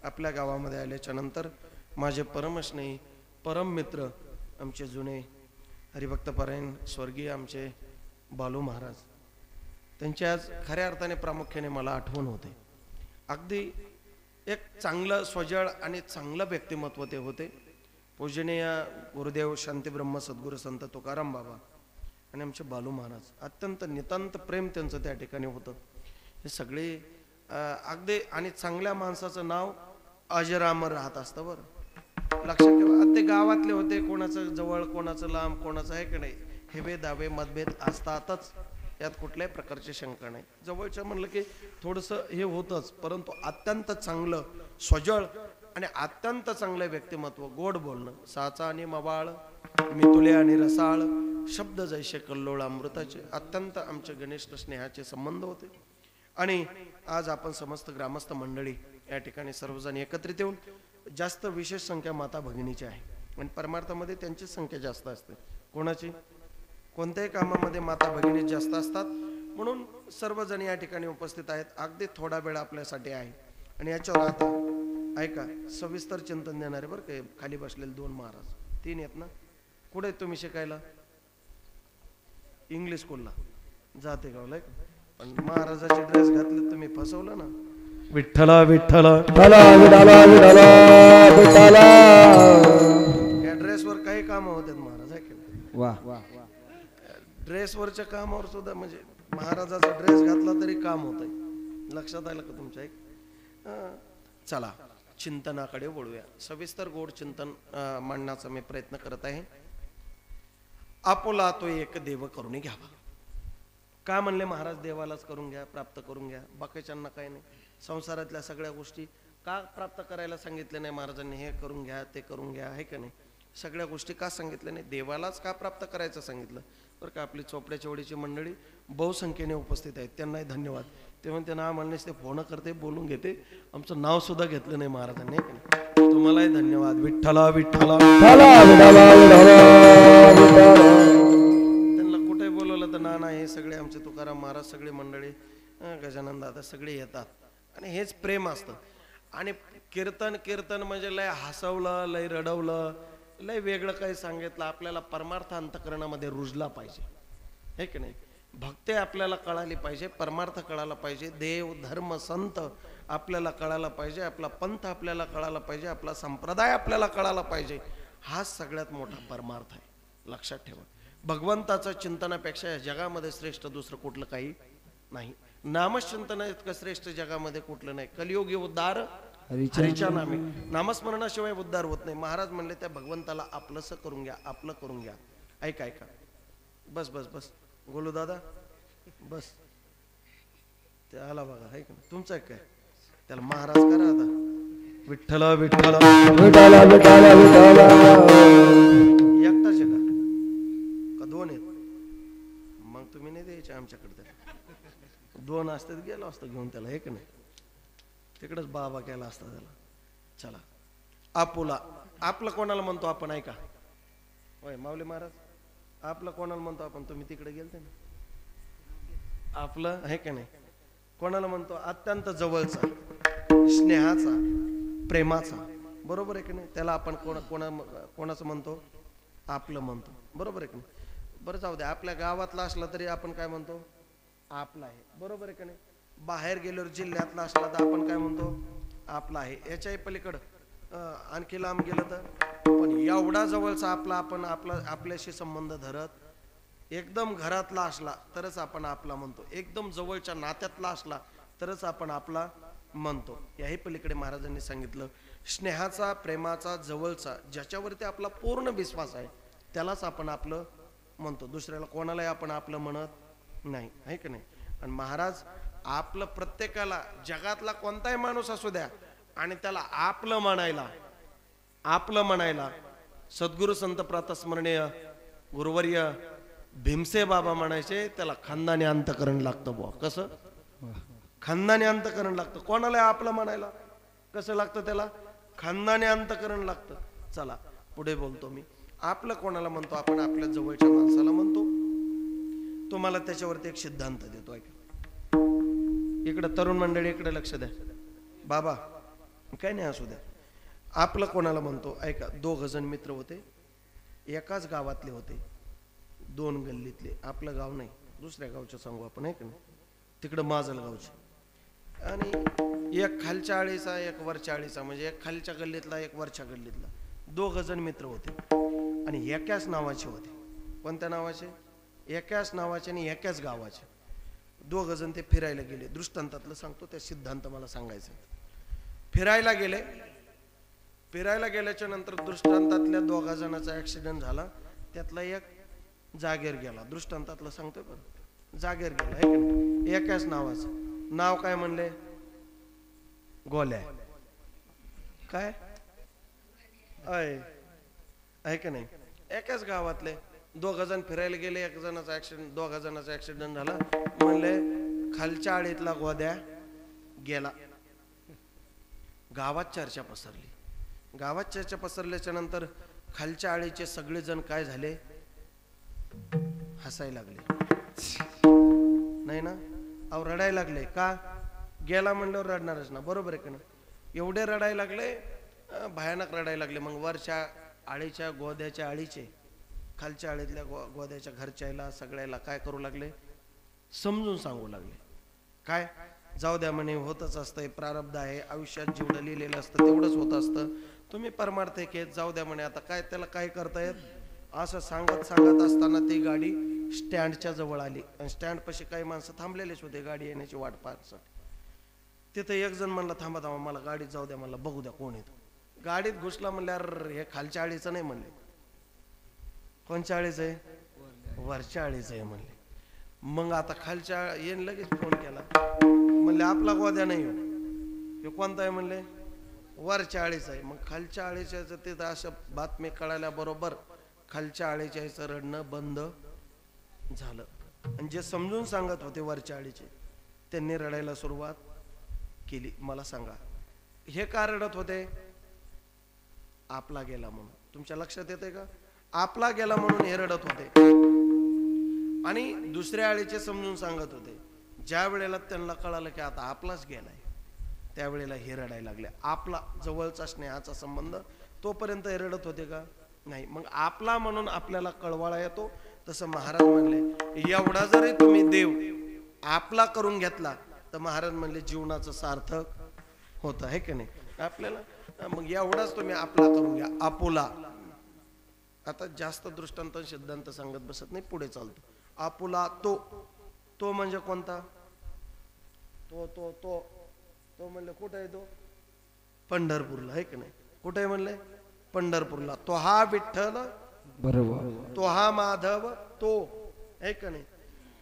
आपल्या गावामध्ये आल्याच्या नंतर माझे परमस्नेही परम मित्र, आमचे जुने हरिभक्त परायण स्वर्गीय आमचे बालू महाराज, त्यांची आज खऱ्या अर्थाने प्रामुख्याने मला आठवण होते. अगदी एक चांगलं स्वजळ आणि चांगलं व्यक्तिमत्व ते होते. पूजनीय गुरुदेव शांतीब्रह्म सद्गुरू संत तुकाराम बाबा आणि आमचे बालू महाराज, अत्यंत नितांत प्रेम त्यांचं त्या ठिकाणी होतं. हे सगळे अगदी, आणि चांगल्या माणसाचं नाव अजरामर राहत असतं बरं, लक्षात ठेवा. ते गावातले होते, कोणाचं जवळ कोणाचं लांब, कोणाचं आहे की नाही, हेवे दावे मतभेद असतातच, यात कुठल्याही प्रकारची शंका नाही. जवळचं म्हणलं की थोडंसं हे होतंच, परंतु अत्यंत चांगलं स्वजळ आणि अत्यंत चांगलं व्यक्तिमत्व, गोड बोलणं, साचा आणि मवाळ, मितुले आणि रसाळ, शब्द जैसे कल्लोळ अमृताचे, अत्यंत आमचे घनिष्ठ स्नेहाचे संबंध होते. आणि आज आपण समस्त ग्रामस्थ मंडळी या ठिकाणी सर्वजण एकत्रित येऊन, जास्त विशेष संख्या माता भगिनीची आहे आणि परमार्थामध्ये त्यांचीच संख्या जास्त असते. कोणाची? कोणत्याही कामामध्ये माता भगिनी जास्त असतात, म्हणून सर्वजण या ठिकाणी उपस्थित आहेत. अगदी थोडा वेळ आपल्यासाठी आहे. आणि याच्यावर आता ऐका, सविस्तर चिंतन देणारे बरं काय खाली बसलेले 2 महाराज, 3 आहेत ना. कुठे तुम्ही शिकायला? इंग्लिश स्कूलला जाते गावला. पण महाराजाचे ड्रेस घातले तुम्ही, फसवलं ना. विठ्ठला विठ्ठला या ड्रेसवर काही काम होतात महाराज, आहे की
वाह.
ड्रेसवरच्या कामावर सुद्धा, म्हणजे महाराजाचा ड्रेस घातला तरी काम होत आहे. लक्षात आलं का तुमच्या? चला चिंतनाकडे वळूया. सविस्तर गोड चिंतन मांडण्याचा मी प्रयत्न करत आहे. आपोला तो एक देव करून घ्यावा. का म्हणले महाराज? देवालाच करून घ्या, प्राप्त करून घ्या, बाकीच्यांना काही नाही. संसारातल्या सगळ्या गोष्टी का प्राप्त करायला सांगितले नाही महाराजांनी? हे करून घ्या, ते करून घ्या, आहे का नाही? सगळ्या गोष्टी का सांगितल्या नाही? देवालाच का प्राप्त करायचं सांगितलं? बरं का, आपली चोपड्या चवडीची मंडळी बहुसंख्येने उपस्थित आहेत, त्यांनाही धन्यवाद. ते म्हणते ना म्हणलेच ते फोन करते, बोलून घेते, आमचं नाव सुद्धा घेतलं नाही महाराजांनी, आहे का नाही? तुम्हालाही धन्यवाद. विठ्ठला विठ्ठला. त्यांना कुठे बोलवलं तर नाना हे सगळे आमचे तुकाराम महाराज, सगळे मंडळी, गजानन दादा, सगळे येतात. आणि हेच प्रेम असतं. आणि कीर्तन म्हणजे लय हसवलं, लय रडवलं, लय वेगळं काही सांगितलं, आपल्याला परमार्थ अंतःकरणामध्ये रुजला पाहिजे, हे की नाही? भक्ती आपल्याला कळाली पाहिजे, परमार्थ कळाला पाहिजे, देव धर्म संत आपल्याला कळाला पाहिजे, आपला पंथ आपल्याला कळाला पाहिजे, आपला संप्रदाय आपल्याला कळाला पाहिजे. हा सगळ्यात मोठा परमार्थ आहे, लक्षात ठेवा. भगवंताचं चिंतनापेक्षा या जगामध्ये श्रेष्ठ दुसरं कुठलं काही नाही. नामचिंतन इतकं श्रेष्ठ जगामध्ये कुठलं नाही. कलियुगी उद्धार हरीच्या नामे, नामस्मरणाशिवाय उद्धार होत नाही. महाराज म्हणले त्या भगवंताला आपलंसं करून घ्या, आपलं करून घ्या. ऐका ऐका, बस बस बस गोलू दादा बस. ते आला बघा, आहे का तुमचं काय? त्याला महाराज करा आता. विठ्ठला विठ्ठला विठ्ठला विठ्ठला विठ्ठला. 2 आहेत? मग तुम्ही नाही द्यायचे आमच्याकडे. 2 असतात गेलो असतो घेऊन त्याला, हे का नाही? तिकडच बाबा केला असता त्याला. चला, आपुला. आपलं कोणाला म्हणतो आपण? ऐका होय माऊली महाराज, आपलं कोणाला म्हणतो आपण? तुम्ही तिकडे गेलते ना. आपलं आहे का नाही कोणाला म्हणतो? अत्यंत जवळचा, स्नेहाचा, प्रेमाचा, बरोबर आहे की नाही? त्याला आपण कोणाचं म्हणतो? आपलं म्हणतो, बरोबर आहे की नाही? बरं जाऊ दे, आपल्या गावातला असला तरी आपण काय म्हणतो? आपला आहे, बरोबर आहे की नाही? बाहेर गेल्यावर जिल्ह्यातला असला तर आपण काय म्हणतो? आपला आहे. याच्याही पलीकडं आणखी लांब गेलं तर, पण एवढा जवळचा आपला आपण आपल्याशी संबंध धरत, एकदम घरातला असला तरच आपण आपला म्हणतो, एकदम जवळच्या नात्यातला असला तरच आपण आपला म्हणतो. याही पलीकडे महाराजांनी सांगितलं, स्नेहाचा, प्रेमाचा, जवळचा, ज्याच्यावरती आपला पूर्ण विश्वास आहे त्यालाच आपण आपलं म्हणतो. दुसऱ्याला कोणालाही आपण आपलं म्हणत नाही, आहे की नाही? आणि महाराज आपलं प्रत्येकाला, जगातला कोणताही माणूस असू द्या, आणि त्याला आपलं म्हणायला सद्गुरु संत प्रातस्मरणीय गुरुवर्य भीमसे बाबा म्हणायचे, त्याला खानदानी अंतकरण लागतं बुवा. कसं? खानदानी अंतकरण लागतं. कोणाला आपलं म्हणायला कसं लागतं? त्याला खानदानी अंतकरण लागतं. चला पुढे बोलतो मी. आपलं कोणाला म्हणतो आपण? आपल्या जवळच्या माणसाला म्हणतो. तुम्हाला त्याच्यावरती एक सिद्धांत देतो, ऐका. इकडे तरुण मंडळी, इकडे लक्ष द्या. बाबा काय नाही असू द्या. आपलं कोणाला म्हणतो? ऐका. 2 जण मित्र होते, एकाच गावातले होते, 2 गल्लीतले. आपलं गाव नाही, दुसऱ्या गावचं सांगू आपण, आहे का नाही? तिकडं माजल गावचे. आणि एक खालच्या आळीचा, एक वरच्या आळीचा, म्हणजे एक खालच्या गल्लीतला, एक वरच्या गल्लीतला. 2 जण मित्र होते आणि एकाच नावाचे होते. कोणत्या नावाचे? एकाच नावाचे आणि एकाच गावाचे. 2 जण ते फिरायला गेले. दृष्टांतातलं सांगतो, त्या सिद्धांत मला सांगायचं. फिरायला गेल्याच्या नंतर दृष्टांतातल्या 2 जणांचा ऍक्सिडेंट झाला. त्यातला एक जागेर गेला. दृष्टांतातलं सांगतोय पण जागेर गेला, आहे का नाही? एकाच नावाचं. नाव काय म्हणले? गोल्या. काय आहे का नाही? एकाच गावातले 2 जण फिरायला गेले. 2 जणांचा ऍक्सिडेंट झाला. म्हणले खालच्या आळीतला गोद्या गेला. गावात चर्चा पसरल्याच्या नंतर खालच्या आळीचे सगळे जण काय झाले? हसायला लागले. नाही ना? अहो रडायला लागले. का? गेला म्हणल्यावर रडणारच ना, बरोबर आहे का ना? एवढे रडायला लागले, भयानक रडायला लागले. मग वरच्या आळीच्या गोद्याच्या आळीचे, खालच्या आळीतल्या गोद्याच्या घरच्याला सगळ्याला काय करू लागले? समजून सांगू लागले. काय? जाऊ द्या म्हणे, होतच असतंय, प्रारब्ध आहे, आयुष्यात जेवढं लिहिलेलं असतं तेवढंच होत असतं. तुम्ही परमार्थ घेत जाऊ द्या म्हणे, आता काय त्याला काय करता येत? असं सांगत असताना ती गाडी स्टँडच्या जवळ आली. आणि स्टँड पाशी काही माणसं थांबलेलेच होते गाडी येण्याची वाट पाहण्यासाठी. तिथं एक जण म्हणला, थांबा मला गाडीत जाऊ द्या, मला बघू द्या कोण येतो. गाडीत घुसला. म्हणल्यावर हे खालच्या आळीचं नाही म्हणले. कोणच्या आळीचं आहे? वरच्या आळीचं आहे म्हणले. मग आता खालच्या येऊन लगेच फोन केला. म्हणले आपला गोद्या नाही हो, हे कोणता आहे? म्हणले वरच्या आळीचा आहे. मग खालच्या आळीच्या तिथं अशा बातमी कळाल्या बरोबर खालच्या आळीच्या रडणं बंद झालं. आणि जे समजून सांगत होते वरच्या आळीचे, त्यांनी रडायला सुरुवात केली. मला सांगा, हे का रडत होते? आपला गेला म्हणून. तुमच्या लक्षात येते का? आपला गेला म्हणून हे रडत होते. आणि दुसऱ्या आळीचे समजून सांगत होते. ज्या वेळेला त्यांना कळालं की आता आपलाच गेलाय, त्यावेळेला हे रडायला लागले. आपला जवळचा स्नेहाचा संबंध, तोपर्यंत हे रडत होते का? नाही. मग आपला म्हणून आपल्याला कळवाळा येतो. तसं महाराज म्हणले, एवढा जरी तुम्ही देव आपला करून घेतला तर महाराज म्हणले जीवनाचं सार्थक होतं, आहे की नाही? आपल्याला मग एवढाच तुम्ही आपला करून घ्या, आपुला. आता जास्त दृष्टांत सिद्धांत सांगत बसत नाही, पुढे चालतो. आपुला तो म्हणजे कोणता? तो म्हणले कुठे आहे? तो पंढरपूरला, आहे की नाही? कुठे म्हणले? पंढरपूरला. तो हा विठ्ठल, बरोबर, तो हा माधव, तो, आहे का नाही?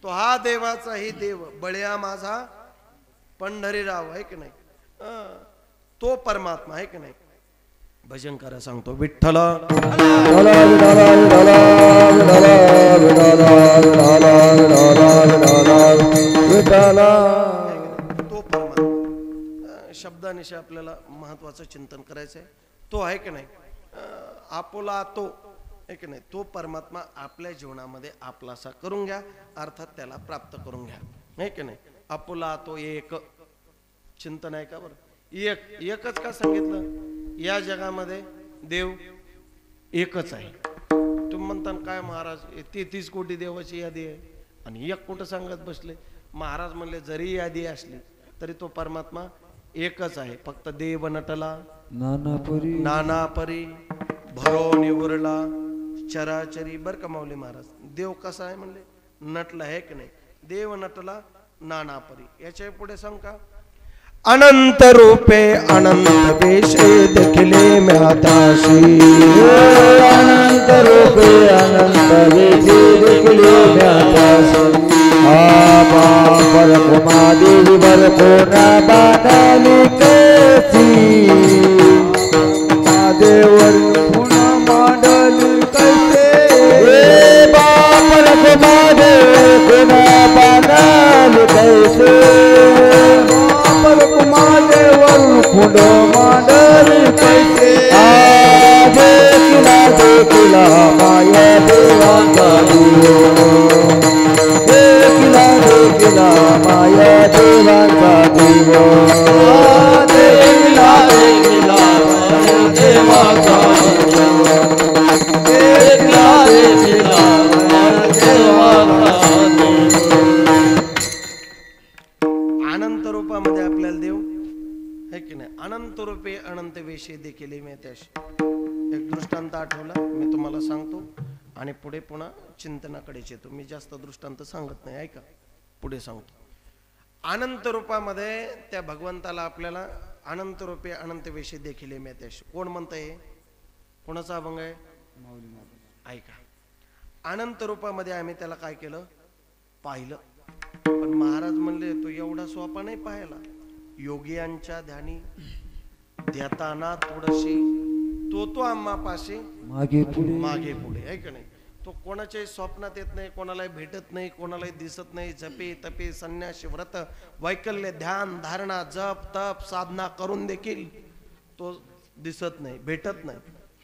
तो हा देवाचाही देव, बळ्या माझा पंढरीराव, आहे की नाही? तो परमात्मा, आहे की नाही? भजन करा सांगतो, विठ्ठल दिवसानिशी आपल्याला महत्वाचं चिंतन करायचं आहे. तो आहे की नाही आपोला तो आहे की नाही, तो परमात्मा आपल्या जीवनामध्ये आपलासा करून घ्या, अर्थात त्याला प्राप्त करून घ्या, आहे की नाही. आपोला तो एक चिंतन आहे का बरं. एकच का सांगितलं. या जगामध्ये देव एकच आहे. तुम्ही म्हणता काय महाराज 33 कोटी देवाची यादी आहे आणि एक कुठं सांगत बसले. महाराज म्हणले जरी यादी असली तरी तो परमात्मा एकच आहे. फक्त देव नटला नाना परी भरो निवरला चराचरी. बर का माऊली महाराज देव कसा आहे म्हणले नटला आहे की नाही. देव नटला नाना परी. याच्या पुढे सांग का
अनंत रूपे अनंत वेशे देखले म्याताशी. अनंत रूपे अनंत वेशे देखले म्याताशी. पर महादेवी बर कोणा बाणाली कैसी. महादेवर पुन्हा मांडली कैसे. बापर महादेव कोणा बाणाली कैसे. महादेवर कुंड मांडली कैसे. देखिला देखिला माया देवांचा देव. देखिला देखिला माया देवांचा देव. देखिला देखिला माया देवांचा देव. देखिला देखिला माया देवांचा देव.
अनंत रूपामध्ये आपल्याला देव है की नाही. अनंत रूपे अनंत वेशे देखील मी त्याशी. एक दृष्टांत आठवला मी तुम्हाला सांगतो आणि पुढे पुन्हा चिंतनाकडेच येतो. मी जास्त दृष्टांत सांगत नाही, ऐका पुढे सांगतो. अनंत रूपामध्ये त्या भगवंताला आपल्याला अनंत रूपे अनंत वेशे देखील मी त्याशी. कोण म्हणताय कोणाचा अभंग आहे. ऐका अनंत रूपामध्ये आम्ही त्याला काय केलं पाहिलं. पण महाराज म्हणले तो एवढा सोपा नाही पाहायला. योगियांच्या ध्यानी देताना थोडशी तो आम्हापाशी मागे पुढे आहे का नाही. तो कोणाच्याही स्वप्नात येत नाही, कोणालाही भेटत नाही, कोणालाही दिसत नाही. जपे तपे संन्यासी व्रत वैकल्य ध्यान धारणा जप तप साधना करून देखील तो दिसत नाही भेटत नाही.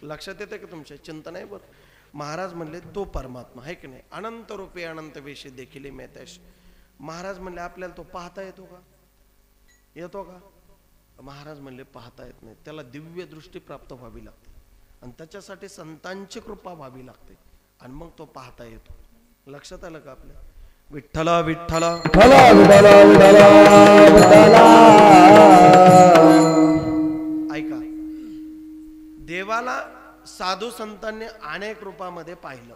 लक्षात येते का तुमच्या चिंतन आहे बरं. महाराज म्हणले तो परमात्मा आहे की नाही. अनंत रूपे अनंत वेशे देखील मेत्याश. महाराज म्हणले आपल्याला तो पाहता येतो का. येतो का. महाराज म्हणले पाहता येत नाही. त्याला दिव्य दृष्टी प्राप्त व्हावी लागते आणि त्याच्यासाठी संतांची कृपा व्हावी लागते आणि मग तो पाहता येतो. लक्षात आलं का आपल्या. विठ्ठला विठ्ठला ऐका देवाला साधू संतांनी अनेक रूपामध्ये पाहिलं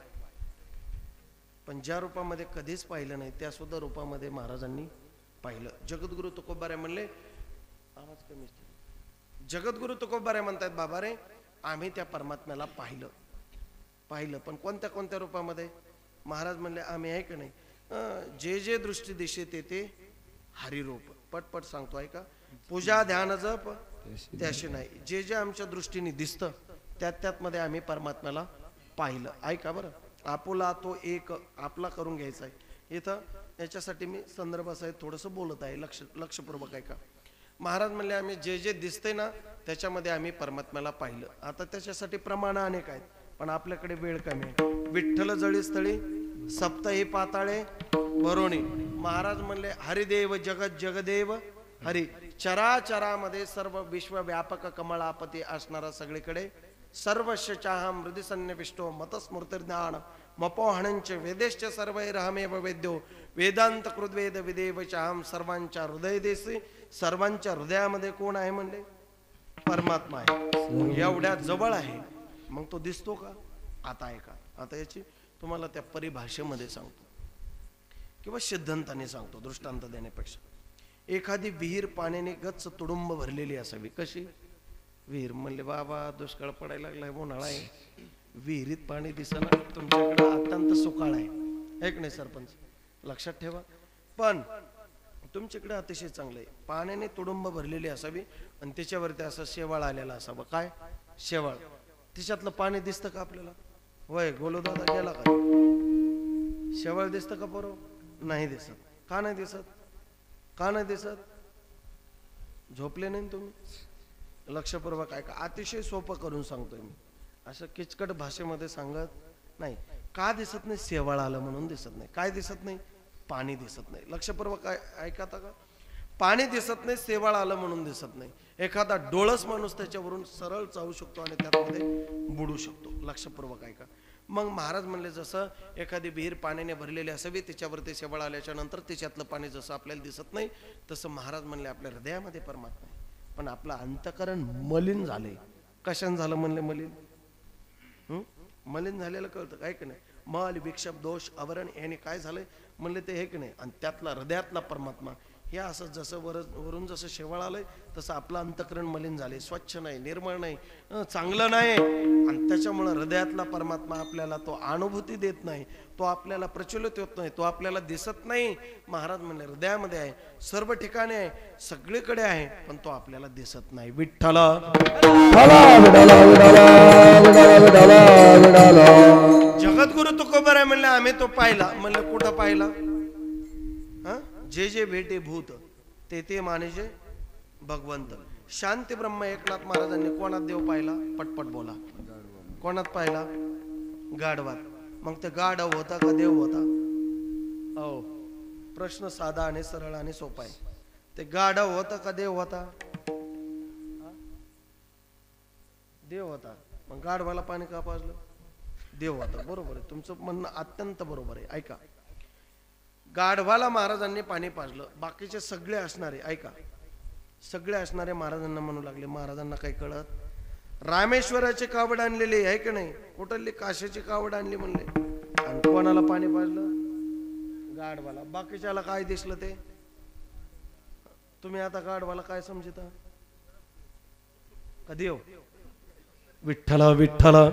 पण ज्या रूपामध्ये कधीच पाहिलं नाही त्या सुद्धा रूपामध्ये महाराजांनी पाहिलं. जगद्गुरु तुकोबारे म्हणले आवाज कमी. जगद्गुरु तुकोबारे म्हणतात बाबा रे आम्ही त्या परमात्म्याला पाहिलं पण कोणत्या कोणत्या रूपामध्ये. महाराज म्हणले आम्ही आहे का नाही जे दृष्टी दिशेत येते हरिरूप. पटपट सांगतो ऐका. पूजा ध्यान जप त्याशी नाही. जे आमच्या दृष्टीने दिसतं त्यात मध्ये आम्ही परमात्म्याला पाहिलं. ऐका बरं. आपुला तो एक आपला करून घ्यायचा आहे. इथं याच्यासाठी मी संदर्भासहित थोडंसं बोलत आहे. लक्षपूर्वक ऐका. महाराज म्हणले आम्ही जे दिसते ना त्याच्यामध्ये आम्ही परमात्म्याला पाहिलं. आता त्याच्यासाठी प्रमाण अनेक आहेत पण आपल्याकडे वेळ कमी आहे. विठ्ठल जळी स्थळी सप्तही पाताळे भरोणी. महाराज म्हणले हरिदेव जगत जगदेव हरी. चराचरामध्ये सर्व विश्वव्यापक कमळापती असणारा सगळीकडे सर्वस्य चाहम हृदय सन्निविष्टो मतस्मृतिर्ज्ञान मपोहणंच वेदेश्च सर्वैरहमेव वेद्यो वेदांत कृद्वेद विदेव चाहम. सर्वांच्या हृदय देशी सर्वांच्या हृदयामध्ये कोण आहे म्हणले परमात्मा आहे. एवढ्या जवळ आहे मग तो दिसतो का. आता ऐका. आता याची तुम्हाला त्या परिभाषेमध्ये सांगतो किंवा सिद्धांताने सांगतो दृष्टांत देण्यापेक्षा. एखादी विहीर पाण्याने गच्च तुडुंब भरलेली असावी. कशी विहीर म्हणले बाबा दुष्काळ पडायला लागलाय उन्हाळा आहे विहिरीत पाणी दिसना. तुमच्याकडे अत्यंत सुकाळ आहे एक नाही सरपंच लक्षात ठेवा. पण तुमच्याकडे अतिशय चांगलं आहे. पाण्याने तुडुंब भरलेली असावी आणि त्याच्यावरती असं शेवाळ आलेला असावं. काय शेवाळ. तिच्यातलं पाणी दिसतं का आपल्याला. वय गोलूदादा गेला का. शेवाळ दिसतं का बरोबर नाही दिसत. का नाही दिसत. झोपले नाही तुम्ही? लक्षपूर्वक ऐका, अतिशय सोपं करून सांगतोय मी, असं किचकट भाषेमध्ये सांगत नाही. का दिसत नाही? शेवाळ आलं म्हणून दिसत नाही. काय दिसत नाही? पाणी दिसत नाही. लक्षपूर्वक ऐका का? पाणी दिसत नाही, शेवाळ आलं म्हणून दिसत नाही. एखादा डोळस माणूस त्याच्यावरून सरळ जाऊ शकतो आणि त्यामध्ये बुडू शकतो. लक्षपूर्वक ऐका. मग महाराज म्हणले, जसं एखादी विहीर पाण्याने भरलेली असावी, त्याच्यावरती शेवाळ आल्याच्या नंतर त्याच्यातलं पाणी जसं आपल्याला दिसत नाही, तसं महाराज म्हणले आपल्या हृदयामध्ये परमात्मा आहे. पण आपलं अंतःकरण मलिन झाले. कशाने झालं म्हणले मलिन? मलिन झालेलं कळतं काय की नाही? मल, विक्षेप, दोष, आवरण याने काय झालंय म्हणले ते हे की नाही. आणि त्यातला हृदयातला परमात्मा हे असं जसं वरून जसं शेवाळ आलंय तसं आपलं अंतःकरण मलिन झाले, स्वच्छ नाही, निर्मळ नाही, चांगलं नाही. आणि त्याच्यामुळे हृदयातला परमात्मा आपल्याला तो अनुभूती देत नाही, तो आपल्याला प्रचलित होत नाही, तो आपल्याला दिसत नाही. महाराज म्हणले हृदयामध्ये आहे, सर्व ठिकाणी आहे, सगळीकडे आहे, पण तो आपल्याला दिसत नाही. विठ्ठल जगद्गुरु तुकोबाराय म्हणले आम्ही तो पाहिला. म्हणले कुठं पाहिला? जे जे भेटे भूत ते ते मानेजे भगवंत. शांती ब्रह्म एकनाथ महाराजांनी कोणात देव पाहिला? पटपट बोला. कोणात पाहिला? गाढवात. मग ते गाढव होता का देव होता? हो, प्रश्न साधा आणि सरळ आणि सोपा आहे. ते गाढव होता का देव होता? देव होता. मग गाढवाला पाणी का पाजलं? देव होता. बरोबर आहे, तुमचं म्हणणं अत्यंत बरोबर आहे. ऐका, गाढवाला महाराजांनी पाणी पाजलं, बाकीचे सगळे असणारे ऐका, सगळे असणारे महाराजांना म्हणू लागले. महाराजांना काही कळत? रामेश्वराची कावड आणलेली आहे की नाही? कुठली? काशीची कावड आणली म्हणले. आणि कोणाला पाणी पाजलं? गाढवाला. बाकीच्याला काय दिसलं ते? तुम्ही आता गाढवाला काय समजता? कधी हो? विठ्ठला विठ्ठला.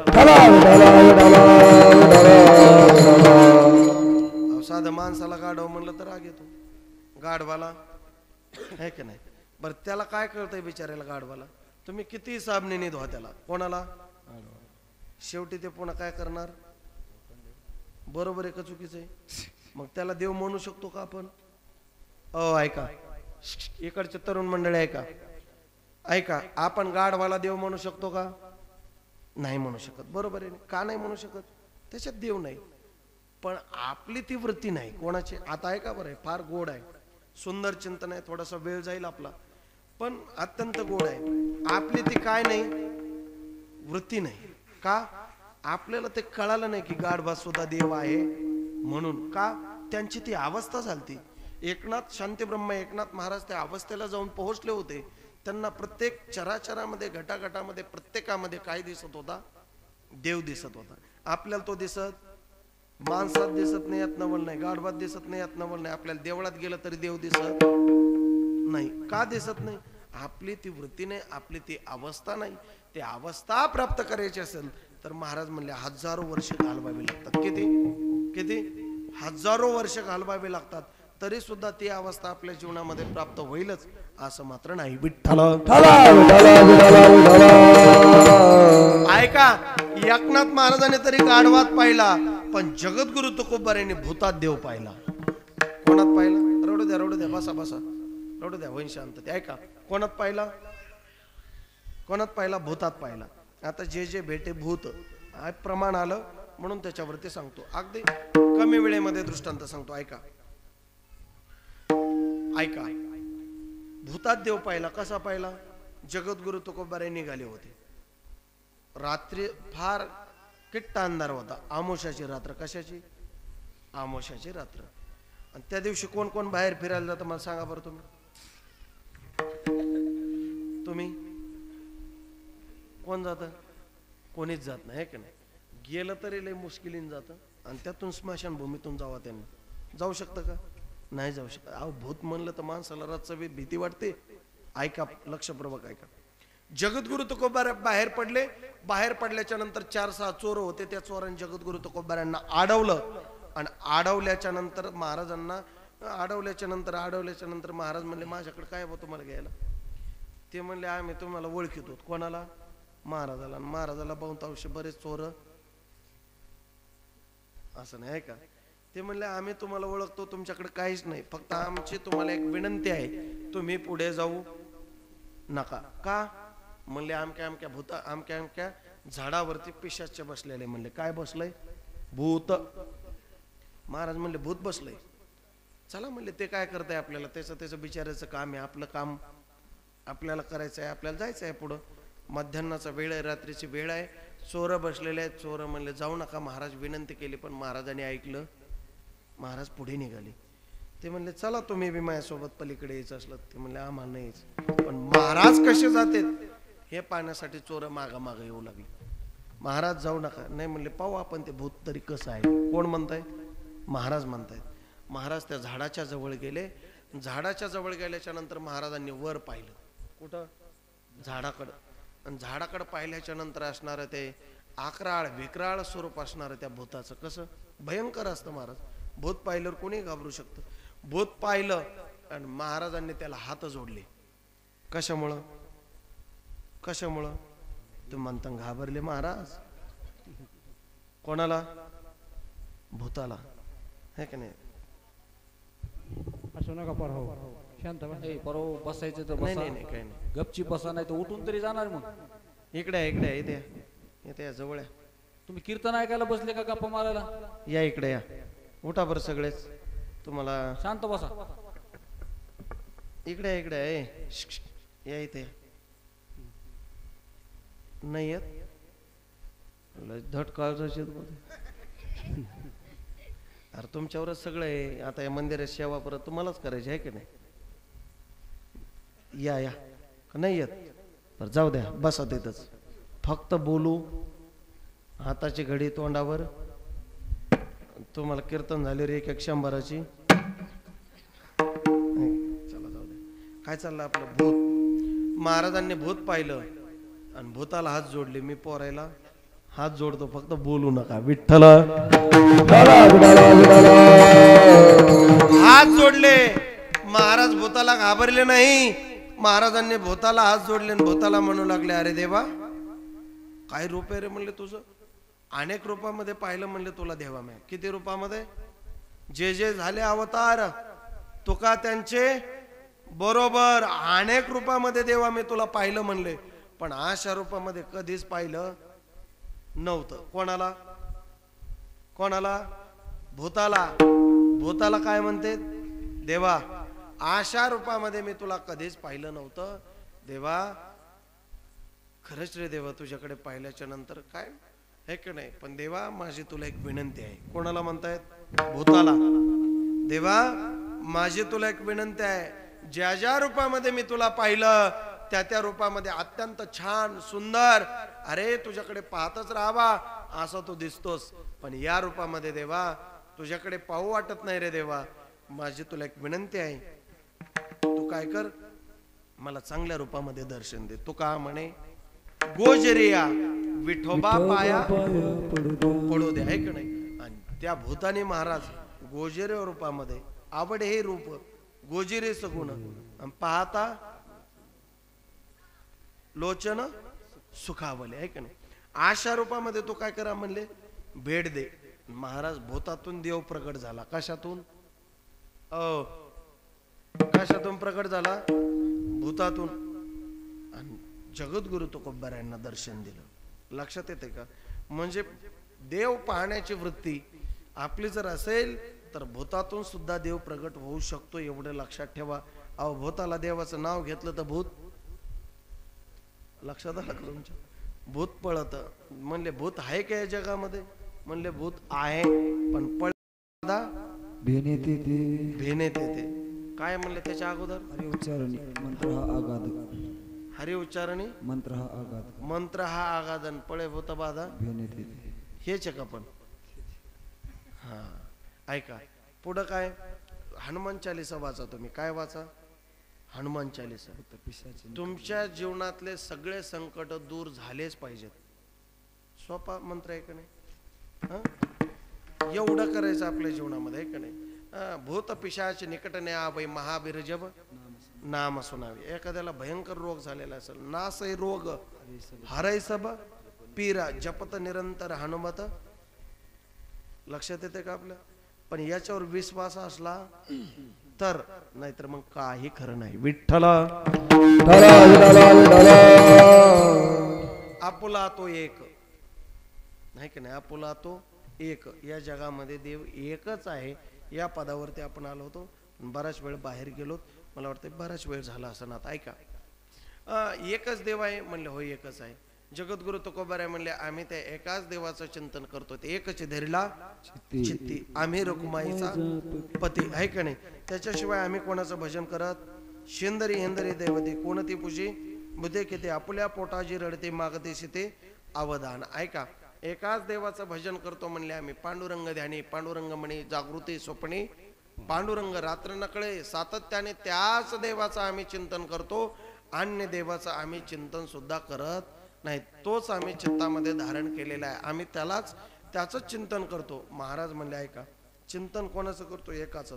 साधं माणसाला गाढव म्हणलं तर राग येतो, गाढवाला आहे की नाही? बरं, त्याला काय कळतंय बिचाऱ्याला गाढवाला? तुम्ही किती साबणीने धुवा त्याला. कोणाला? शेवटी ते पुन्हा काय करणार? बरोबर आहे का चुकीचं आहे? मग त्याला देव म्हणू शकतो का आपण? ऐका, इकडचे तरुण मंडळी ऐका, ऐका, आपण गाढवाला देव म्हणू शकतो का? नाही म्हणू शकत. बरोबर आहे. का नाही म्हणू शकत? त्याच्यात देव नाही, पण आपली ती वृत्ती नाही. कोणाची? आता ऐका बरं, फार गोड आहे, सुंदर चिंतन आहे, थोडासा वेळ जाईल आपला, पण अत्यंत गोड आहे. आपली ती काय नाही? वृत्ती नाही. का? आपल्याला ते कळालं नाही की गाढवा सुद्धा देव आहे म्हणून. का? त्यांची ती अवस्था झालती. एकनाथ शांतीब्रह्म एकनाथ महाराज त्या अवस्थेला जाऊन पोहोचले होते. त्यांना प्रत्येक चराचरामध्ये, घटाघटामध्ये, प्रत्येकामध्ये काय दिसत होता? देव दिसत होता. आपल्याला तो दिसत? माणसात दिसत नाही, यात नवल नाही. गाढवात दिसत नाही, यात नवल नाही. आपल्याला देवळात गेलं तरी देव दिसत नाही. का दिसत नाही? आपली ती वृत्ती नाही, आपली ती अवस्था नाही. ती अवस्था प्राप्त करायची असेल तर महाराज म्हणले हजारो वर्ष घालवावी लागतात. किती किती? हजारो वर्ष घालवावे लागतात, तरी सुद्धा ती अवस्था आपल्या जीवनामध्ये प्राप्त होईलच असं मात्र नाही. विठ्ठल ऐका, एकनाथ महाराजांनी तरी गाढवात पाहिला, पण जगद्गुरु तुकोबारायांनी भूतात देव पाहिला. कोणात पाहिला? रडू द्या, रडू द्या, बसा बसा, रडू द्या, होईन शांत. ऐका, कोणात पाहिला? कोणात पाहिला? भूतात पाहिला. आता जे जे भेटे भूत प्रमाण आलं म्हणून त्याच्यावरती सांगतो. अगदी कमी वेळेमध्ये दृष्टांत सांगतो. ऐका ऐका, भूतात देव पाहिला. कसा पाहिला? जगद्गुरु तुकोबाराय निघाले होते रात्री, फार किट्टा अंधार होता, आमोशाची रात्र. कशाची? आमोशाची रात्र. आणि त्या दिवशी कोण कोण बाहेर फिरायला जातं मला सांगा बरं. तुम्ही कोण जातं? कोणीच जात नाही, की नाही? गेलं तरी लय मुश्किलीन जातं. आणि त्यातून स्मशानभूमीतून जावा त्यांना जाऊ शकतं का? नाही जाऊ शकत. अहो, भूत म्हणलं तर माणसाला रातचं भीती वाटते. ऐका, लक्षपूर्वक ऐका. जगद्गुरु तुकोबाराय बाहेर पडले. बाहेर पडल्याच्या नंतर 4-6 चोर होते. त्या चोरांनी जगद्गुरु तुकोबारायांना अडवलं. आणि अडवल्याच्या नंतर महाराजांना अडवल्याच्या नंतर महाराज म्हणले माझ्याकडे काय बा तुम्हाला घ्यायला? ते म्हणले आम्ही तुम्हाला ओळखितो. कोणाला? महाराजाला. महाराजाला बहुतांश बरेच चोर असं नाही का? ते म्हणले आम्ही तुम्हाला ओळखतो, तुमच्याकडे काहीच नाही, फक्त आमची तुम्हाला एक विनंती आहे, तुम्ही पुढे जाऊ नका का म्हणले आमक्या आमक्या भूता आमक्या आमक्या झाडावरती पिशाच बसलेले म्हणले काय बसलंय भूत महाराज म्हणले भूत बसलंय चला म्हणले ते काय करताय आपल्याला त्याचं बिचारायचं काम आहे आपलं काम आपल्याला करायचं आहे आपल्याला जायचं आहे पुढं मध्यान्नाचा वेळ आहे रात्रीची वेळ आहे चोर बसलेले आहेत चोर म्हणले जाऊ नका महाराज विनंती केली पण महाराजांनी ऐकलं महाराज पुढे निघाले ते म्हणले चला तुम्ही बी माझ्यासोबत पलीकडे यायचं असलं ते म्हणले आम्हाला नाही यायचं पण महाराज कसे जातात हे पाहण्यासाठी चोर माग येऊ लागले महाराज जाऊ नका नाही म्हणले पाहू आपण ते भूत तरी कसं आहे कोण म्हणताय महाराज म्हणतायत महाराज त्या झाडाच्या जवळ गेले झाडाच्या जवळ गेल्याच्या नंतर महाराजांनी वर पाहिलं कुठं झाडाकडं आणि झाडाकडं पाहिल्याच्या नंतर असणारं ते आकराळ विक्राळ स्वरूप असणारं त्या भूताचं कसं भयंकर असतं महाराज भूत पाहिल्यावर कोणी घाबरू शकतं भूत पाहिलं आणि महाराजांनी त्याला हात जोडले कशामुळं तुम्ही म्हणता घाबरले महाराज कोणाला भूताला है की नाही
असं नका परहो शांत बस.
परवा बसायचं तर
नाही
बसा
नाही नाही, काही नाही
गपची बसा नाही तर उठून तरी जाणार मग
इकडे येते जवळ आहे.
तुम्ही कीर्तन ऐकायला बसले का गप्पा मारायला
या इकडे या उठा बरं सगळेच तुम्हाला
शांत बसा
इकडे आहे या इथे नाही येत धट काळजाचे अरे तुमच्यावरच सगळं आहे आता या मंदिरात सेवा परत तुम्हालाच करायची आहे की नाही या नाही येत बरं जाऊ द्या बसा तिथंच फक्त बोलू हाताची घडी तोंडावर तुम्हाला कीर्तन झाले रे एक 100ची चला जाऊ दे काय चाललं आपलं भूत महाराजांनी भूत पाहिलं आणि भूताला हात जोडले मी पोरायला हात जोडतो फक्त बोलू नका विठ्ठल हात जोडले महाराज भूताला घाबरले नाही महाराजांनी भूताला हात जोडले आणि भूताला म्हणू लागले अरे देवा काय रूप आहे रे म्हणले तुझं अनेक रूपामध्ये पाहिलं म्हणले तुला देवा मी किती रूपामध्ये जे झाले अवतार तुका त्यांचे बरोबर अनेक रूपामध्ये देवा मी तुला पाहिलं म्हणले पण अशा रूपामध्ये कधीच पाहिलं नव्हतं कोणाला भूताला काय म्हणते देवा अशा रूपामध्ये मी तुला कधीच पाहिलं नव्हतं देवा खरंच रे देवा तुझ्याकडे पाहिल्याच्या नंतर काय है की नाही पण देवा माझी तुला एक विनंती आहे कोणाला म्हणतायत भूताला देवा माझी तुला एक विनंती आहे ज्या रूपामध्ये मी तुला पाहिलं त्या रूपामध्ये अत्यंत छान सुंदर अरे तुझ्याकडे पाहतच राहावा असा तू दिसतोस पण या रूपामध्ये देवा तुझ्याकडे पाहू वाटत नाही रे देवा माझी तुला एक विनंती आहे तू काय कर मला चांगल्या रूपामध्ये दर्शन दे तू का म्हणे गोजरिया विठोबा पाया पडू दे आहे का नाही आणि त्या भूतानी महाराज गोजरे रूपामध्ये आवडे हे रूप गोजिरे सगुण पाहता लोचन सुखावले आहे का नाही अशा रूपामध्ये तो काय करा म्हणले भेट दे महाराज भूतातून देव प्रकट झाला कशातून प्रकट झाला भूतातून आणि जगद्गुरु तुकोबारायांना दर्शन दिलं लक्षात येते का म्हणजे देव पाहण्याची वृत्ती आपली जर असेल तर भूतातून सुद्धा देव प्रकट होऊ शकतो एवढं लक्षात ठेवा अहो भूताला देवाचं नाव घेतलं तर भूत लक्षात आलं का तुमच्या भूत पळत म्हणले भूत आहे का या जगामध्ये म्हणले भूत आहे पण पळदा भेनेत येते काय म्हणले त्याच्या अगोदर
हरि उच्चारणी मंत्र हा आगाध
हरि उच्चारणी
मंत्र हा आगाध
मंत्र हा आगादन पळे भूत बाधा
भेनेत येते
हेच आहे का पण हा ऐका पुढं काय हनुमान चालीसा वाचा तुम्ही काय वाचा हनुमान चालीसा तुमच्या जीवनातले सगळे संकट दूर झालेच पाहिजेत सोपा मंत्र आहे का नाही एवढं करायचं आपल्या जीवनामध्ये आहे का नाही भूत पिशाच निकट न्यावै महावीर जब नाम सुनावे एखाद्याला भयंकर रोग झालेला असेल नासै रोग हरै सब पीरा जपत निरंतर हनुमत लक्षात येते का आपल्या पण याच्यावर विश्वास असला तर नाहीतर मग काही खरं नाही. विठ्ठल
विठ्ठला विठ्ठला विठ्ठला
आपुला तो एक नाही की नाही, आपुला तो एक. या जगामध्ये देव एकच आहे. या पदावरती आपण आलो होतो, बराच वेळ बाहेर गेलो. मला वाटतं बराच वेळ झाला असं ना. ऐका, एकच देव आहे म्हणले, हो एकच आहे. जगद्गुरु तुकोबाराय म्हणले, आम्ही त्या एकाच देवाचं चिंतन करतो, ते एकच धरीला चित्ती. आम्ही रुक्माईचा पती आहे का नाही, त्याच्याशिवाय आम्ही कोणाचं भजन करत. शेंदरी हेंदरी दैवते कोणती पूजी बुधे किती आपुल्या पोटाजी रडते मागते शिते अवधान. ऐका, एकाच देवाचं भजन करतो म्हणले आम्ही. पांडुरंग ध्यानी, पांडुरंग म्हणे जागृती स्वप्ने, पांडुरंग रात्र नकळे. सातत्याने त्याच देवाचं आम्ही चिंतन करतो, अन्य देवाचं आम्ही चिंतन सुद्धा करत नाही. तोच आम्ही चित्तामध्ये धारण केलेला आहे, आम्ही त्याच चिंतन करतो. महाराज म्हणले, ऐका, चिंतन कोणाचं करतो? एकाच.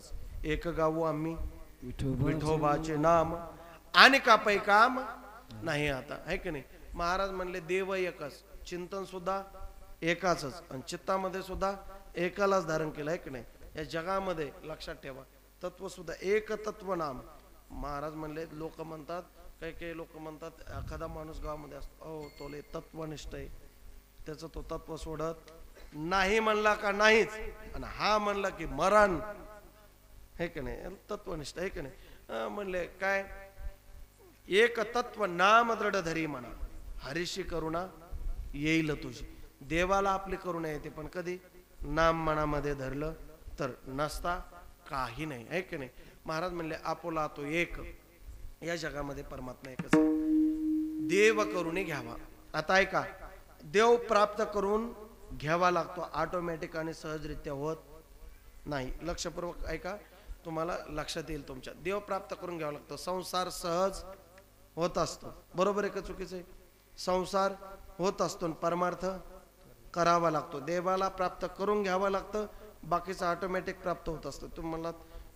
एक गाऊ आम्ही विठोबाचे नाम, आणि कापै काम नाही आता, आहे की नाही. महाराज म्हणले, देव एकच, चिंतन सुद्धा एकाच, आणि चित्तामध्ये सुद्धा एकालाच धारण केलं, आहे की नाही. या जगामध्ये लक्षात ठेवा, तत्व सुद्धा एक तत्व नाम. महाराज म्हणले, लोक म्हणतात, काही लोक म्हणतात, एखादा माणूस गावामध्ये असतो, अहो तो लय तत्वनिष्ठ आहे, त्याचं तो तत्व सोडत नाही म्हणला का नाहीच, आणि हा म्हणला की मरण, हे की नाही, तत्वनिष्ठ आहे की नाही. म्हणले काय, एक तत्व नाम दृढ धरी म्हणा, हरीशी करुणा येईल तुझी. देवाला आपली करुणा येते, पण कधी नाम मनामध्ये धरलं तर नसता काही नाही, आहे की नाही. महाराज म्हणले, आपुला तो एक. या जगामध्ये परमात्मा एकच आहे. देव करुणी घ्यावा. आता ऐका, देव प्राप्त करून घ्यावा लागतो, ऑटोमॅटिक आणि सहजरित्या होत नाही. लक्षपूर्वक ऐका, तुम्हाला लक्षात येईल तुमच्या. देव प्राप्त करून घ्यावा लागतो. संसार सहज होत असतो, बरोबर आहे का चुकीचं आहे? संसार होत असतो, परमार्थ करावा लागतो. देवाला प्राप्त करून घ्यावं लागतं, बाकीचं ऑटोमॅटिक प्राप्त होत असतं.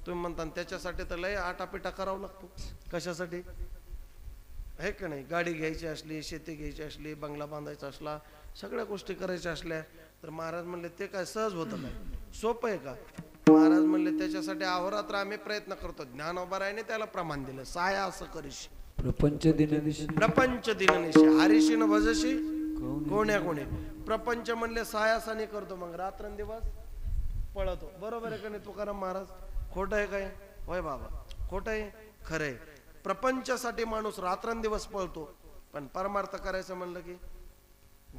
तुम्ही म्हणता त्याच्यासाठी तर लय आटापिटा करावा लागतो. कशासाठी? आहे का नाही. गाडी घ्यायची असली, शेती घ्यायची असली, बंगला बांधायचा असला, सगळ्या गोष्टी करायच्या असल्या तर महाराज म्हणले ते काय सहज होतं काय? सोपं आहे का? महाराज म्हणले त्याच्यासाठी अहोरात्र आम्ही प्रयत्न करतो. ज्ञानोबारायने त्याला प्रमाण दिलं, साया असं करीशी
प्रपंच दिनदिशी
प्रपंच दिननिशी हरीशी न भजशी कोण्या कोणी. प्रपंच म्हणले सायासानी करतो, मग रात्रंदिवस पळतो, बरोबर आहे का नाही तुकाराम महाराज? खोटं आहे काय? होय बाबा, खोटं आहे? खरं आहे. प्रपंचासाठी माणूस रात्रंदिवस पळतो, पण परमार्थ करायचं म्हणलं की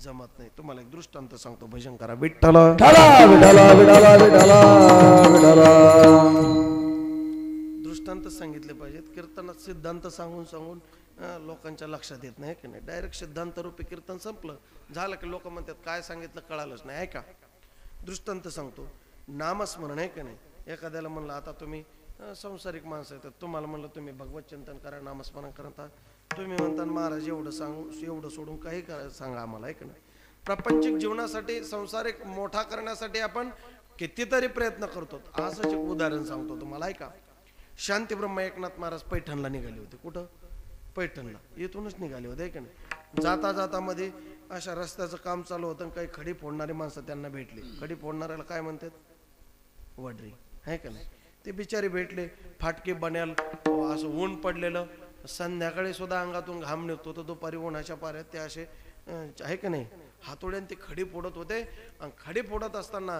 जमत नाही. तुम्हाला एक दृष्टांत सांगतो, भजन करा. विठ्ठल
विठ्ठला विठ्ठला विठ्ठला विठ्ठला विठ्ठला.
दृष्टांत सांगितले पाहिजेत. कीर्तनात सिद्धांत सांगून सांगून लोकांच्या लक्षात येत नाही की नाही. डायरेक्ट सिद्धांत रूपी कीर्तन संपलं झालं की लोक म्हणतात काय सांगितलं कळालंच नाही. ऐका, दृष्टांत सांगतो. नामस्मरण आहे की नाही. एखाद्याला म्हणलं, आता तुम्ही संसारिक माणसं आहेत, तुम्हाला म्हणलं तुम्ही भगवत चिंतन करा, नामस्मरण करता, तुम्ही म्हणता महाराज एवढं सांगू, एवढं सोडून काही करा सांगा आम्हाला, आहे की नाही. प्रापंचिक जीवनासाठी, संसारिक मोठा करण्यासाठी आपण कितीतरी प्रयत्न करतो. असंच एक उदाहरण सांगतो तुम्हाला, ऐका. शांती ब्रह्म एकनाथ महाराज पैठणला निघाले होते. कुठं? पैठणला. येथूनच निघाले होते, आहे की नाही. जाता जाता मध्ये अशा रस्त्याचं काम चालू होतं, काही खडी फोडणारी माणसं त्यांना भेटली. खडी फोडणाऱ्याला काय म्हणतात? वडरी, आहे का नाही. ते बिचारे भेटले, फाटके बन्याल, असं ऊन पडलेलं, संध्याकाळी सुद्धा अंगातून घाम निघतो, तर दुपारी उन्हाच्या पाऱ्यात ते असे, आहे का नाही, हातोड्याने ते खडी फोडत होते. आणि खडी फोडत असताना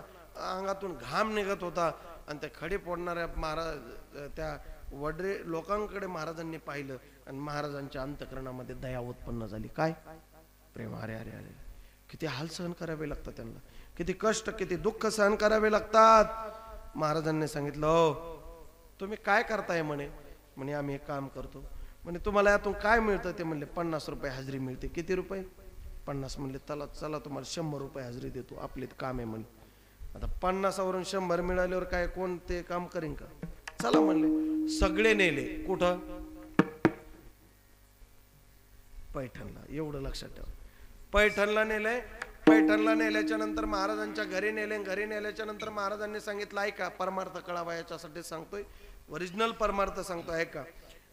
अंगातून घाम निघत होता. आणि त्या खडी फोडणाऱ्या महाराज, त्या वडरे लोकांकडे महाराजांनी पाहिलं, आणि महाराजांच्या अंतःकरणामध्ये दया उत्पन्न झाली. काय प्रेम! अरे अरे अरे, किती हाल सहन करावे लागतात त्यांना, किती कष्ट, किती दुःख सहन करावे लागतात. महाराजांनी सांगितलं, हो तुम्ही काय करताय म्हणे. म्हणे आम्ही एक काम करतो. म्हणे तुम्हाला यातून काय मिळतं? ते म्हणले 50 रुपये हजेरी मिळते. किती रुपये? 50. म्हणले चला चला तुम्हाला 100 रुपये हजेरी देतो, आपले काम आहे म्हणे. आता 50वरून 100 मिळाल्यावर काय कोण ते काम करेन का? चला म्हणले. सगळे नेले. कुठं? पैठणला. एवढं लक्षात ठेवा, पैठणला नेले. पैठणला नेल्याच्या नंतर महाराजांच्या घरी नेले. घरी नेल्याच्या नंतर महाराजांनी सांगितलं, ऐका, परमार्थ कळावा याच्यासाठी सांगतोय, ओरिजिनल परमार्थ सांगतोय, ऐका.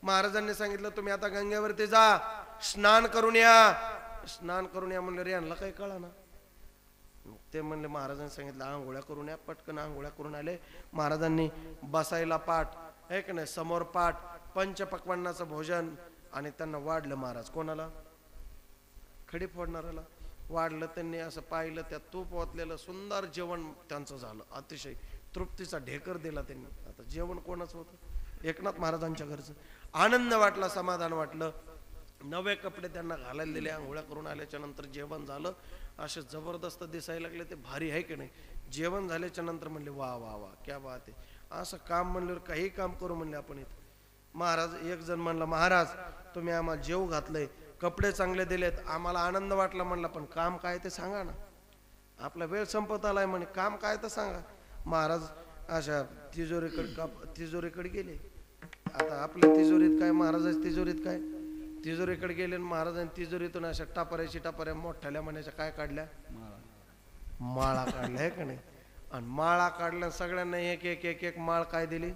महाराजांनी सांगितलं तुम्ही आता गंगेवरती जा, स्नान करून या. स्नान करून या म्हणलं, रे यांना काही कळा ना. ते म्हणले, महाराजांनी सांगितलं आंघोळ्या करून या. पटकन आंघोळ्या करून आले. महाराजांनी बसायला पाठ आहे की नाही समोर पाठ पंचपक्वान्नाचं भोजन आणि त्यांना वाढलं महाराज कोणाला खडी फोडणाऱ्याला वाढलं त्यांनी असं पाहिलं त्यात तूप ओतलेलं सुंदर जेवण त्यांचं झालं अतिशय तृप्तीचा ढेकर दिला त्यांनी आता जेवण कोणाचं होतं एकनाथ महाराजांच्या घरचं आनंद वाटला समाधान वाटलं नवे कपडे त्यांना घालायला दिले आंघोळ्या करून आल्याच्या नंतर जेवण झालं असे जबरदस्त दिसायला लागले ते भारी आहे की नाही जेवण झाल्याच्या नंतर म्हणले वा वा वा क्या बात आहे असं काम म्हणल्यावर काही काम करू म्हणले आपण इथं महाराज एक जण म्हणला महाराज तुम्ही आम्हाला जेव घातलंय कपडे चांगले दिलेत आम्हाला आनंद वाटला म्हणला पण काम काय ते सांगा ना आपला वेळ संपत आलाय म्हणे काम काय तर सांगा महाराज अशा तिजोरीकडे गेले आता आपल्या तिजोरीत काय महाराजाच्या तिजोरीत काय तिजोरीकडे गेले महाराजांनी तिजोरीतून अशा टापऱ्या मोठ्याल्या म्हणायच्या काय काढल्या माळा काढल्या आहे का नाही आणि माळा काढल्या सगळ्यांना एक एक एक एक माळ काय दिली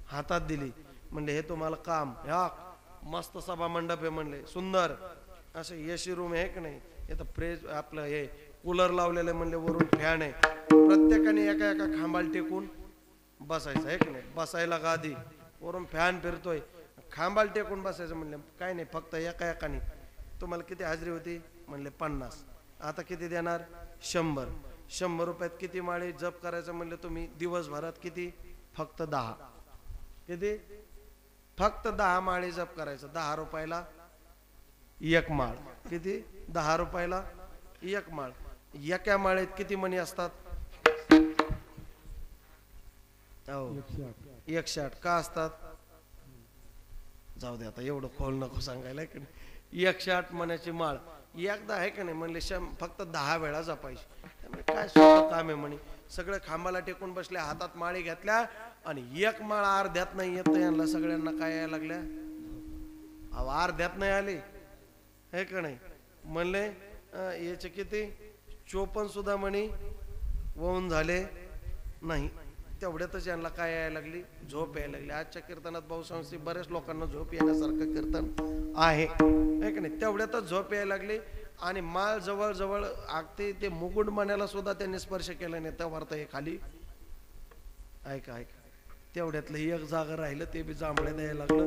हातात दिली म्हणले हे तुम्हाला काम ह्या मस्त सभा मंडप आहे म्हणले सुंदर असं एसी रूम आहे का नाही इथं फ्रीज आपलं हे कूलर लावलेलं आहे म्हणले वरून फॅन आहे प्रत्येकाने एका एका खांबाला टेकून बसायचं आहे का नाही बसायला गादी वरून फॅन फिरतोय खांबाला टेकून बसायचं म्हणले काय नाही फक्त एका एकाने तुम्हाला किती हाजरी होती म्हणले 50 आता किती देणार 100 रुपयात किती माळे जप करायचं म्हणले तुम्ही दिवसभरात किती फक्त 10 किती फक्त 10 माळे जप करायचं 10 रुपयाला एक माळ किती 10 रुपयाला एक माळ एका माळेत किती मणी असतात 108 का असतात जाऊ दे आता एवढं खोल नको सांगायला की 108 मण्याची माळ एकदा आहे का नाही म्हणले फक्त 10 वेळा जपायची त्यामुळे काय सोपं काम आहे म्हणे सगळं खांबाला टेकून बसल्या हातात माळी घेतल्या आणि एक माळ अर्ध्यात नाही येत यांना सगळ्यांना काय यायला लागल्या अहो अर्ध्यात नाही आले हे का नाही म्हणले याचे किती 54 सुद्धा म्हणे वाहून झाले नाही तेवढ्यातच यांना काय यायला लागली झोप यायला लागली आजच्या कीर्तनात बहुसंस्थी बरेच लोकांना झोप येण्यासारखं कीर्तन आहे का नाही तेवढ्यातच झोप यायला लागली आणि माळ जवळ जवळ आगते ते मुकुट मण्याला सुद्धा त्यांनी स्पर्श केला नाही तर वरत हे खाली ऐका तेवढ्यातलं एक जागा राहिलं ते बी जांभळे द्यायला लागलं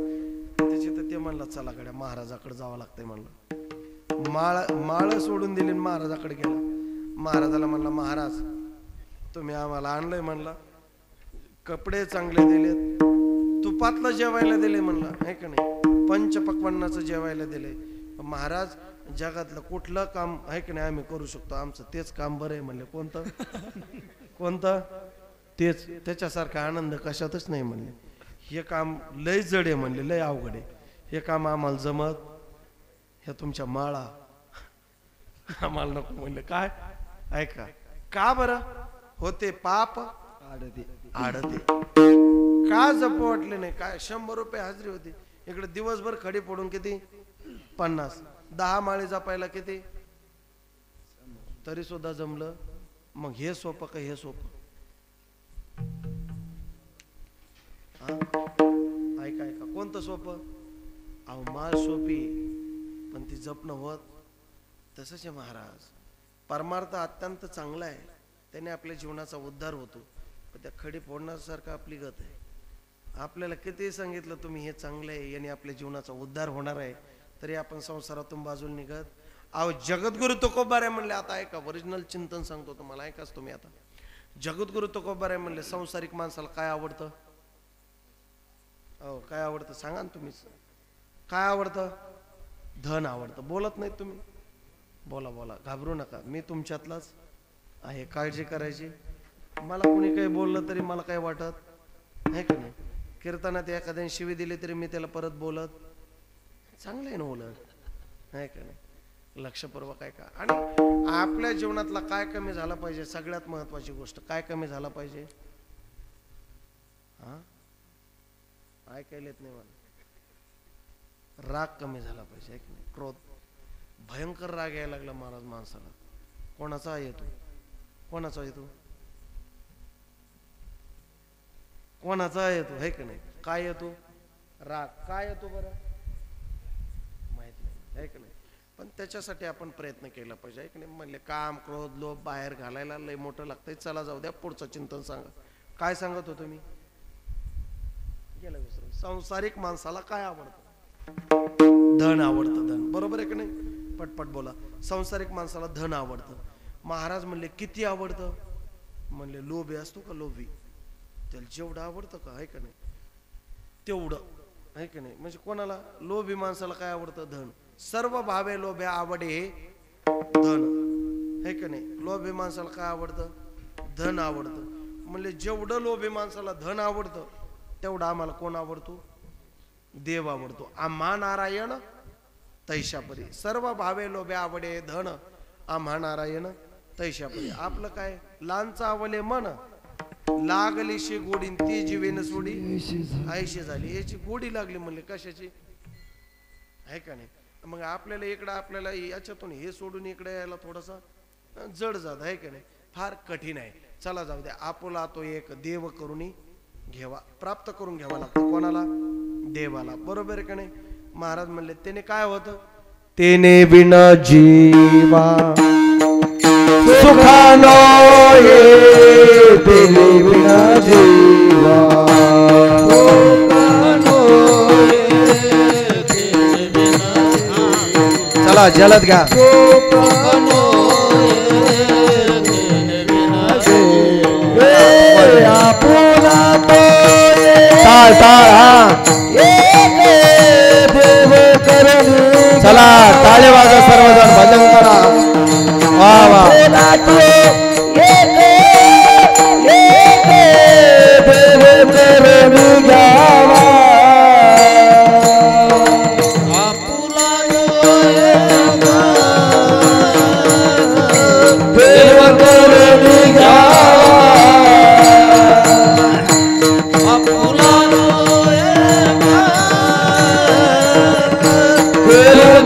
त्याची तर ते म्हणलं चला गड्या महाराजाकडे जावं लागतंय म्हणलं माळ सोडून दिली महाराजाकडे गेला महाराजाला म्हणला महाराज तुम्ही आम्हाला आणलंय म्हणला कपडे चांगले दिलेत तुपातलं जेवायला दिले म्हणलं आहे का नाही पंचपक्वान्नाचं जेवायला दिले महाराज जगातलं कुठलं काम आहे की नाही आम्ही करू शकतो आमचं तेच काम बरं आहे म्हणले कोणतं तेच त्याच्यासारखा आनंद कशातच नाही म्हणले हे काम लय जड आहे म्हणले लय अवघड आहे हे काम आम्हाला जमत हे तुमच्या माळा आम्हाला नको म्हणले काय ऐका का बरं होते पाप आडते का जप वाटले नाही काय 100 रुपये हाजरी होती इकडे दिवसभर खडी पडून किती 50 10 माळे जपायला किती तरी सुद्धा जमलं मग हे सोपं का हे सोपं ऐका कोणतं सोपं अहो माळ सोपी पण ती जपणं होत तसंच आहे महाराज परमार्थ अत्यंत चांगला आहे त्याने आपल्या जीवनाचा उद्धार होतो पण त्या खडी फोडण्यासारखं आपली गत आहे आपल्याला किती सांगितलं तुम्ही हे चांगलं आहे याने आपल्या जीवनाचा उद्धार होणार आहे तरी आपण संसारातून बाजूला निघत अहो जगद्गुरु तुकोबाराय म्हणले आता ऐका ओरिजिनल चिंतन सांगतो तुम्हाला ऐकाच तुम्ही आता जगद्गुरु तुकोबाराय म्हणले संसारिक माणसाला काय आवडतं हो काय आवडतं सांगा ना तुम्हीच काय आवडतं धन आवडतं बोलत नाही तुम्ही बोला घाबरू नका मी तुमच्यातलाच आहे काळजी करायची मला कोणी काही बोललं तरी मला काय वाटत आहे का नाही कीर्तनात एखाद्याने शिवी दिली तरी मी त्याला परत बोलत चांगलं आहे ना उलट आहे का नाही लक्षपूर्वक आहे का आणि आपल्या जीवनातला काय कमी झाला पाहिजे सगळ्यात महत्वाची गोष्ट काय कमी झाला पाहिजे हा ऐकायला येत नाही मला राग कमी झाला पाहिजे आहे की नाही क्रोध भयंकर राग यायला लागला महाराज माणसाला कोणाचा येतो कोणाचा येतो कोणाचा येतो है की नाही काय येतो राग काय येतो बरं माहित नाही है की नाही पण त्याच्यासाठी आपण प्रयत्न केला पाहिजे है की नाही म्हणले काम क्रोध लोभ बाहेर घालायला लय मोठं लागतंय चला जाऊ द्या पुढचं चिंतन सांगा काय सांगत होतो मी गेलं विसरून. सांसारिक माणसाला काय आवडतं? धन आवडतं. धन, बरोबर आहे का नाही? पटपट बोला. सांसारिक माणसाला धन आवडतं. महाराज म्हणले किती आवडतं? म्हणले लोभी असतो का लोभी, त्याला जेवढं आवडतं का, आहे का नाही तेवढं, आहे का नाही? म्हणजे कोणाला? लोभी माणसाला काय आवडतं? धन. सर्व भावे लोभ्या आवडे धन, आहे का नाही? लोभी माणसाला काय आवडतं? धन आवडतं. म्हणजे जेवढं लोभी माणसाला धन आवडतं तेवढं आम्हाला कोण आवडतो? देव आवडतो. आम्हा नारायण तैशापरी. सर्व भावे लोभे आवडे धन, आम्हा नारायण तैशापरी. आपलं काय? लांच आवले मन, लागलीशी गोडी ती जीवेन सोडी आयशी झाली. याची गोडी लागली म्हणले कशाची, आहे का नाही? मग आपल्याला इकडं आपल्याला याच्यातून हे सोडून इकडे यायला थोडासा जड जात, आहे का नाही? फार कठीण आहे. चला जाऊ द्या. आपुला तो एक देव करूनी घ्यावा, प्राप्त करून घ्यावा लागतो. कोणाला? देवाला, बरोबर आहे का नाही? महाराज म्हणले त्याने काय होतं?
तेने बिन जीवा सुखानो ये, तेने बिन जीवा सुखानो ये, तेने बिन चला जलद घ्या. टाळ टाळ हा. चला टाळे वाजा सर्वजण, भजन करा. वा वा.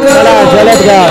चला जलद घ्या.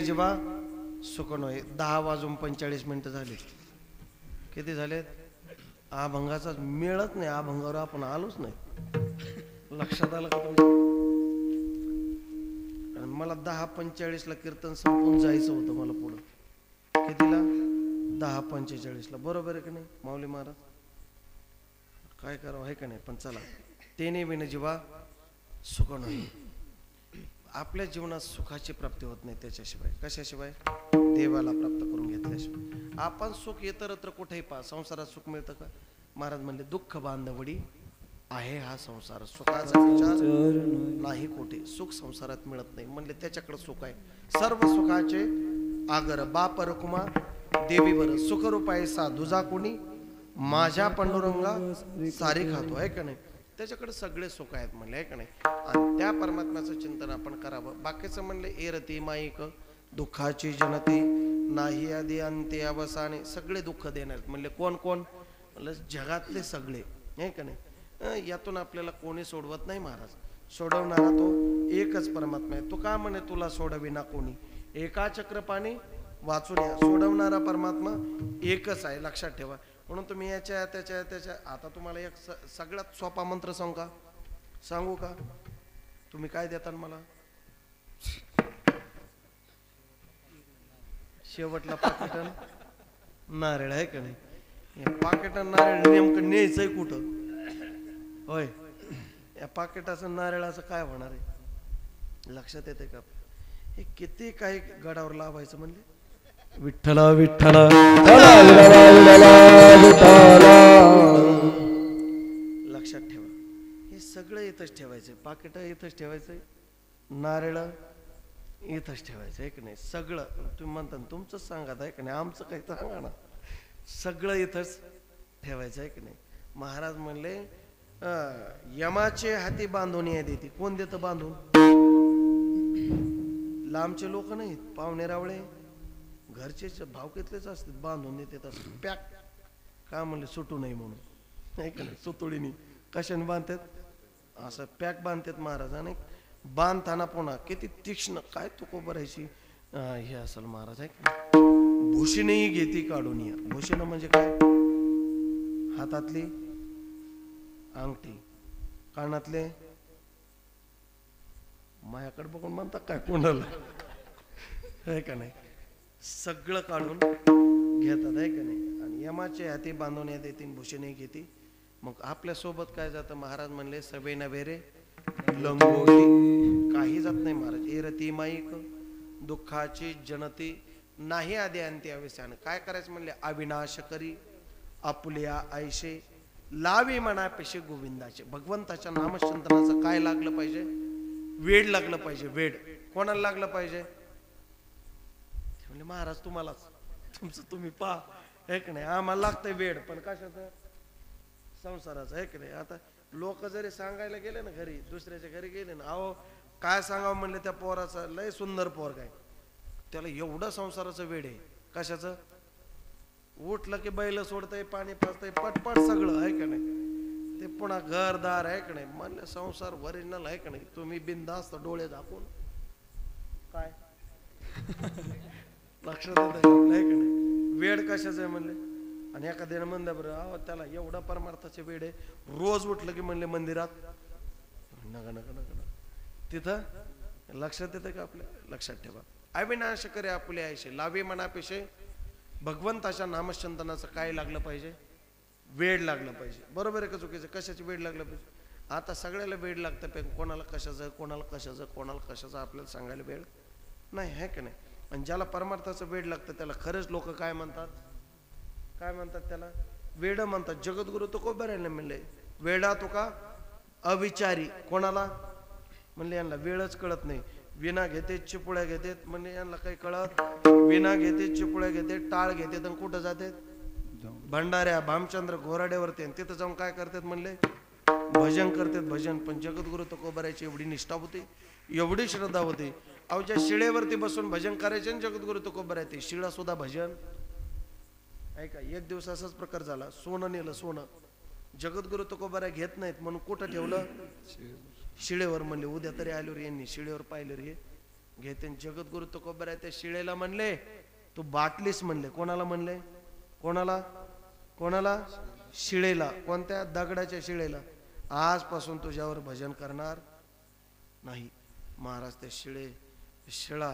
जीवा
सुकणोय. 10:45 झाले. किती झालेत? अभंगाचा मेळच नाही. अभंगावर आपण आलोच नाही. लक्षात आलं का तुमच्या? मला 10:45 कीर्तन संपून जायचं होतं. मला पुढं कितीला? 10:45. बरोबर आहे की नाही माऊली महाराज? काय करावं, आहे का नाही? पण चला. तेने बिन जीवा सुकणोय. आपल्या जीवनात सुखाची प्राप्ती होत नाही त्याच्याशिवाय. कशाशिवाय? देवाला प्राप्त करून घेतल्याशिवाय. आपण सुख इतरत्र कुठेही पहा. संसारात सुख मिळतं का? महाराज म्हणले दुःख बांधवडी आहे हा संसार, सुखाचा विचार नाही कोठे. सुख संसारात मिळत नाही. म्हणले त्याच्याकडे सुख आहे. सर्व सुखाचे आगर बाप रकुमा देवी बर, सुख रूपाय साधुजा कोणी माझ्या पांडुरंगा सारी खातो, आहे का नाही? त्याच्याकडे सगळे सुख आहेत म्हणले, आहे का नाही? आणि त्या परमात्म्याचं चिंतन आपण करावं. बाकीचं म्हणले एरती माईक दुःखाची जनती नाही आधी अंते अवसाने. सगळे दुःख देणार म्हणले. कोण कोण? म्हणलं जगातले सगळे, आहे का नाही? यातून आपल्याला कोणी सोडवत नाही महाराज. सोडवणारा तो एकच परमात्मा आहे. तो का म्हणे तुला सोडविना कोणी, एका चक्रपाणी वाचून या. सोडवणारा परमात्मा एकच आहे, लक्षात ठेवा. म्हणून तुम्ही याच्या त्याच्या आता तुम्हाला एक सगळ्यात सोपा मंत्र सांगू का? तुम्ही काय देता मला? शेवटला पाकिटन नारळ, आहे का नाही? पाकिटन नारळ नेमकं न्यायचंय कुठं? होय, या पाकिटाचं नारळाचं काय होणार आहे लक्षात येते का? हे किती काही गडावर लावायचं म्हणले विठ्ठला विठ्ठला लक्षात ठेवा. हे सगळं इथंच ठेवायचंय. पाकिट इथंच ठेवायचंय, नारळ इथंच ठेवायचं आहे की नाही. सगळं तुम्ही म्हणता तुमचंच सांगा आहे की नाही, आमचं काही सांगा ना. सगळं इथंच ठेवायचं आहे की नाही. महाराज म्हणले यमाचे हाती बांधून या देते. कोण देतं बांधून? लांबचे लोक नाहीत, पाहुणे रावळे घरचे भावकीतलेच असतात, बांधून देतात असं पॅक. का म्हणले सुटू नाही म्हणून, नाही का नाही. सुतुळीनी कशाने बांधतात? असं पॅक बांधतात महाराज. आणि बांधताना पुन्हा किती तीक्ष्ण काय तुको भरायची हे असेल महाराज आहे का. भूषणही घेती काढून या. भूषण म्हणजे काय? हातातली अंगठी, कानातले, मायाकडे बघून म्हणतात काय कोणाला आहे का नाही, सगळं काढून घेतात आहे का नाही. आणि यमाचे हाती बांधून येते तीन भूषणे घेते. मग आपल्या सोबत काय जातं महाराज म्हणले सभे नवेरे लंगोटी. काही जात नाही महाराज. एरती माईक दुःखाची जनती नाही आधी अंती अविष्यान. काय करायचं म्हणले अविनाश करी आपुल्या आयशे लावी मनापेशी गोविंदाचे. भगवंताच्या नामचंदनाचं काय लागलं पाहिजे? वेड लागलं पाहिजे. वेड कोणाला लागलं पाहिजे? म्हणले महाराज तुम्हालाच, तुमचं तुम्ही पहा आहे की नाही. आम्हाला लागतंय वेड, पण कशाचं? संसाराचं आहे की नाही. आता लोक जरी सांगायला गेले ना घरी, दुसऱ्याच्या घरी गेले ना, अहो काय सांगावं म्हणले त्या पोराचं लय सुंदर पोर काय, त्याला एवढं संसाराचं वेड आहे. कशाचं? उठलं की बैल सोडतंय, पाणी पाजतंय, पटपट सगळं आहे का नाही. ते पुन्हा घरदार आहे का नाही. म्हणलं संसार ओरिजिनल आहे का नाही. तुम्ही बिनधास्त डोळे झाकून काय लक्षात येतं आहे का नाही. वेड कशाचं आहे म्हणले. आणि एखाद्याने म्हणलं बरं अहो त्याला एवढा परमार्थाचे वेड आहे, रोज उठलं की म्हणले मंदिरात नका नका नका. तिथं लक्षात येतं का आपल्या? लक्षात ठेवा. अविनाश करे आपले आयशे लावे मनापेशे. भगवंताच्या नामचंदनाचं काय लागलं पाहिजे? वेड लागलं पाहिजे. बरोबर आहे का चुकीचं? कशाची वेड लागलं पाहिजे? आता सगळ्याला वेड लागतं, पण कोणाला कशाचं कोणाला कशाचं कोणाला कशाचं आपल्याला सांगायला वेळ नाही आहे का नाही. आणि ज्याला परमार्थाचं वेड लागतं त्याला खरंच लोक काय म्हणतात? काय म्हणतात त्याला? वेड म्हणतात. जगद्गुरु तुकोबारायला म्हणले वेडा तुका अविचारी. कोणाला म्हणले? यांना वेळच कळत नाही. विना घेते चिपुळ्या घेते म्हणजे यांना काही कळत. विना घेते चिपुळ्या घेते, टाळ घेते आणि कुठं जाते? भंडाऱ्या भामचंद्र घोराड्यावरती. तिथं जाऊन काय करतात म्हणले? भजन करतात भजन. पण जगद्गुरु तुकोबारायची एवढी निष्ठा होती, एवढी श्रद्धा होती. अहो ज्या शिळेवरती बसून भजन करायचे ना जगद्गुरु तुकोबारायचे, शिळा सुद्धा भजन ऐका. एक दिवस असाच प्रकार झाला. सोनं नेलं, सोनं जगद्गुरु तुकोबाराय घेत नाहीत म्हणून कुठं ठेवलं? शिळेवर. म्हणले उद्या तरी आल्यावर यांनी शिळेवर पाहिलं हे घेते. जगद्गुरु तुकोबाराय त्या शिळेला म्हणले तू बाटलीस म्हणले. कोणाला म्हणले? कोणाला कोणाला? शिळेला. कोणत्या? दगडाच्या शिळेला. आजपासून तुझ्यावर भजन करणार नाही. महाराज ते शिळा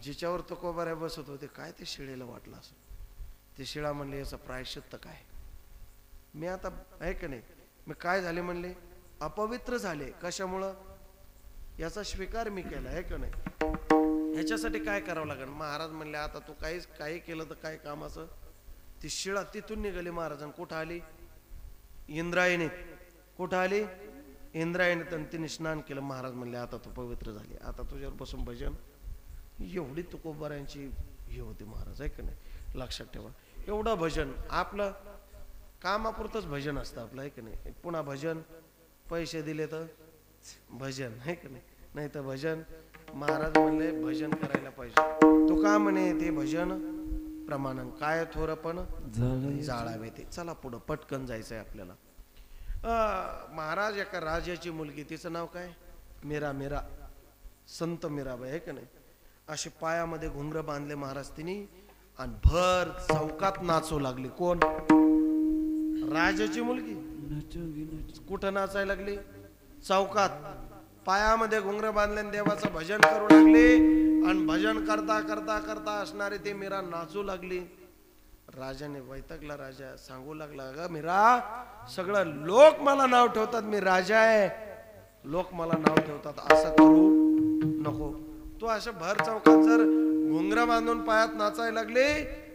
जिच्यावर तुकोबाराय बसत होते काय ते शिळेला वाटलं असं. ते शिळा म्हणले याचं प्रायश्चित्त काय? मी आता आहे का नाही, मी काय झाले म्हणले? अपवित्र झाले. कशामुळं? याचा स्वीकार मी केला आहे का नाही. ह्याच्यासाठी काय करावं लागेल? महाराज म्हणले आता तू काही केलं तर काय कामाचं? ती शिळा तिथून निघाली महाराजांना. कुठं आली? इंद्रायणीत. कुठं आली? इंद्रायणीत. आणि तिने स्नान केलं. महाराज म्हणले आता तू पवित्र झाली, आता तुझ्यावर बसून भजन. एवढी तुकोबारायांची हे होती महाराज आहे का नाही. लक्षात ठेवा. एवढं भजन आपलं कामापुरतंच भजन असतं आपलं आहे का नाही. पुन्हा भजन पैसे दिले तर भजन आहे का नाही, नाही तर भजन. महाराज म्हणले भजन करायला पाहिजे. तो का म्हणे ते भजन प्रमाण काय थोर पण जाळावे ते. चला पुढं पटकन जायचंय आपल्याला. महाराज एका राजाची मुलगी, तिचं नाव काय? मीरा. संत मीराबाई आहे का नाही. असे पायामध्ये घुंगर बांधले महाराज तिने आणि भर चौकात नाचू लागली. कोण? राजाची मुलगी. कुठं नाचायला लागली? चौकात. पायामध्ये घुंगर बांधले देवाचं भजन करू लागले. आणि भजन करता करता करता असणारी ती मीरा नाचू लागली. राजाने वैतागला. राजा सांगू लागला ग मीरा, सगळं लोक मला नाव ठेवतात मी राजा आहे, लोक मला नाव ठेवतात असं करू नको. तू अशा भर चौकात जर घुंगरा बांधून पायात नाचायला लागले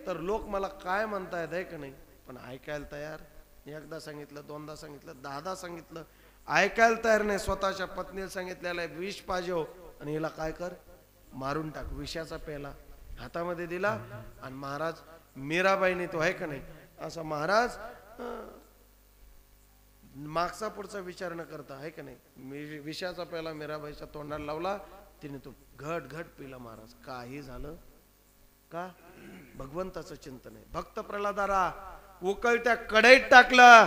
तर लोक मला काय म्हणतायत आहे का नाही, पण ऐकायला तयार. एकदा सांगितलं, दोनदा सांगितलं, 10दा सांगितलं, ऐकायला तयार नाही. स्वतःच्या पत्नीला सांगितलेलं आहे विष पाहिजे आणि हिला काय कर, मारून टाक. विषाचा पेला हातामध्ये दिला आणि महाराज मीराबाईने तो आहे का नाही असा महाराज मागचा पुढचा विचार न करता आहे का नाही विषाचा पेला मीराबाईच्या तोंडाला लावला. तिने तो घट घट पिला. महाराज काही झालं का, भगवंताचं चिंतन आहे. भक्त प्रल्हादारा उकळत्या कढईत टाकलं,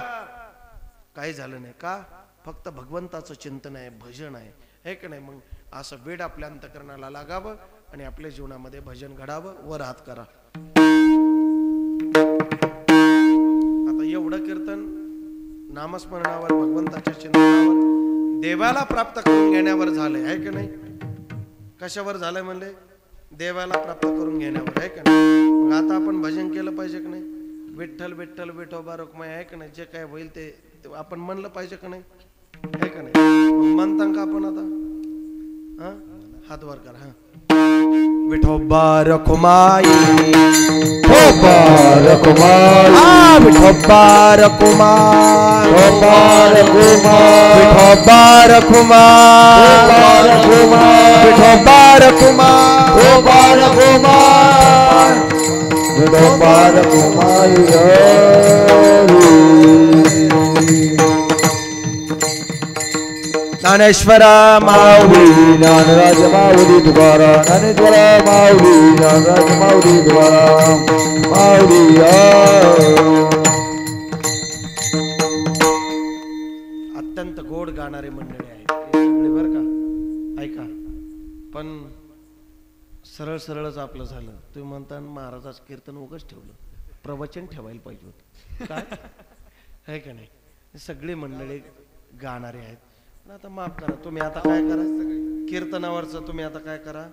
काही झालं नाही का, फक्त भगवंताचं चिंतन आहे, भजन आहे, हे का नाही. मग असं वेड आपल्या अंतकरणाला लागावं आणि आपल्या जीवनामध्ये भजन घडावं. वर हात करा. आता एवढं कीर्तन नामस्मरणावर, भगवंताच्या चिंतनावर, देवाला प्राप्त करून घेण्यावर झालंय, आहे का नाही. कशावर झालंय म्हणले, देवाला प्राप्त करून घेण्यावर, आहे का नाही. मग आता आपण भजन केलं पाहिजे का नाही. विठ्ठल विठ्ठल विठोबा रुक्माई, आहे का नाही. जे काय होईल ते आपण म्हणलं पाहिजे का नाही, आहे का नाही. म्हणता का आपण आता, हा हात वर करा. हा विठोबा रुक्माई,
विठोबा रुक्माई,
विठोबा रुक्माई,
विठोबा रुक्माई,
विठोबा रुक्माई,
विठोबा
विठोबा रुक्माई,
विठोबा रुक्माई,
ज्ञानेश्वर
माऊली ज्ञानराज माऊली तुकाराम, ज्ञानेश्वर माऊली ज्ञानराज माऊली तुकाराम, माऊली
अत्यंत गोड गाणारे मंडळी आहेत हे सगळे बरं का. ऐका, पण सरळ सरळच आपलं झालं. तुम्ही म्हणता महाराजाचं कीर्तन उगाच ठेवलं, प्रवचन ठेवायला पाहिजे होतं काय, आहे का नाही. सगळे मंडळी गाणारे आहेत. पण आता माफ करा, तुम्ही आता काय करा, कीर्तनावरचं तुम्ही आता काय करा,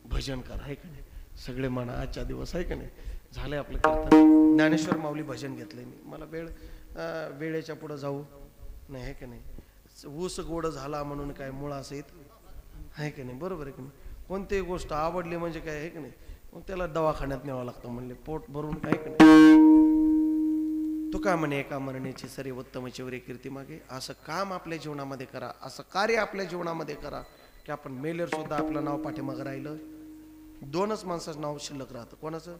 भजन करा, आहे का नाही. सगळे म्हणा आजच्या दिवस, आहे का नाही. झालंय आपलं कीर्तन. ज्ञानेश्वर माऊली भजन घेतलंय मी. मला वेळेच्या पुढे जाऊ नाही, आहे का नाही. ऊस गोड झाला म्हणून काय मुळा सहित, आहे का नाही. बरोबर आहे की नाही. कोणतीही गोष्ट आवडली म्हणजे काय, आहे की नाही, मग त्याला दवाखान्यात न्यावं लागतं. म्हणले पोट भरून, काय की नाही. तू का म्हणे एका मरण्याची सरी उत्तम चिवरी कीर्ती मागे. असं काम आपल्या जीवनामध्ये करा, असं कार्य आपल्या जीवनामध्ये करा की आपण मेलेर सुद्धा आपलं नाव पाठीमागं राहिलं. 2च माणसाचं नाव शिल्लक राहतं. कोणाचं,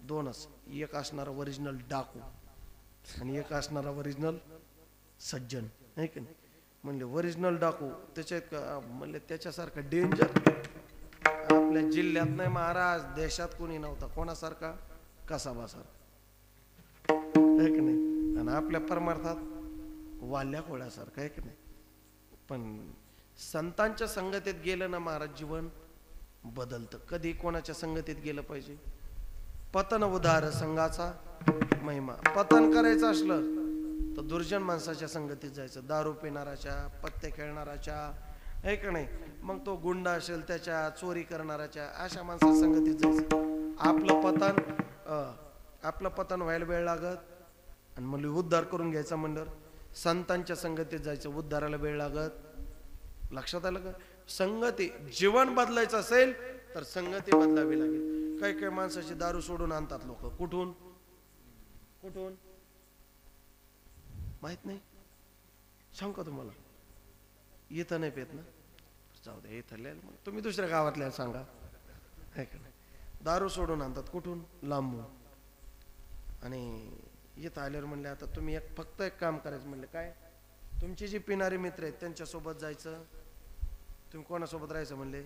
2च. एक असणारा ओरिजिनल डाकू आणि एक असणारा ओरिजिनल सज्जन, आहे की नाही. म्हणले ओरिजिनल डाकू त्याच्यात म्हणले त्याच्यासारखा डेंजर आपल्या जिल्ह्यात नाही महाराज, देशात कोणी नव्हता. कोणासारखा, कसाबासारखा, आहे की नाही. आणि आपल्या परमार्थात वाल्या कोळ्यासारखं, आहे की नाही. पण संतांच्या संगतीत गेलं ना महाराज, जीवन बदलतं. कधी कोणाच्या संगतीत गेलं पाहिजे. पतन उदार संघाचा महिमा. पतन करायचं असलं तर दुर्जन माणसाच्या संगतीत जायचं, दारू पिणाराच्या, पत्ते खेळणाराच्या, आहे का नाही. मग तो गुंडा असेल त्याच्या, चोरी करणाराच्या, अशा माणसाच्या संगतीत जायचं. आपलं पतन व्हायला वेळ लागत आणि म्हणलं उद्धार करून घ्यायचा म्हणलं संतांच्या संगतीत जायचं, उद्धाराला वेळ लागत. लक्षात आलं का. संगती, जीवन बदलायचं असेल तर संगती बदलावी लागेल. काही काही माणसाची दारू सोडून आणतात लोक. कुठून कुठून माहित नाही, सांग का तुम्हाला. इथं नाही पेत ना, जाऊ दे. इथं तुम्ही दुसऱ्या गावातल्या सांगा, आहे का नाही. दारू सोडून आणतात कुठून, लांबून. आणि इथं आल्यावर म्हणले आता तुम्ही फक्त एक काम करायचं. म्हणले काय, तुमचे जे पिणारे मित्र आहेत त्यांच्यासोबत जायचं. तुम्ही कोणासोबत राहायचं म्हणले,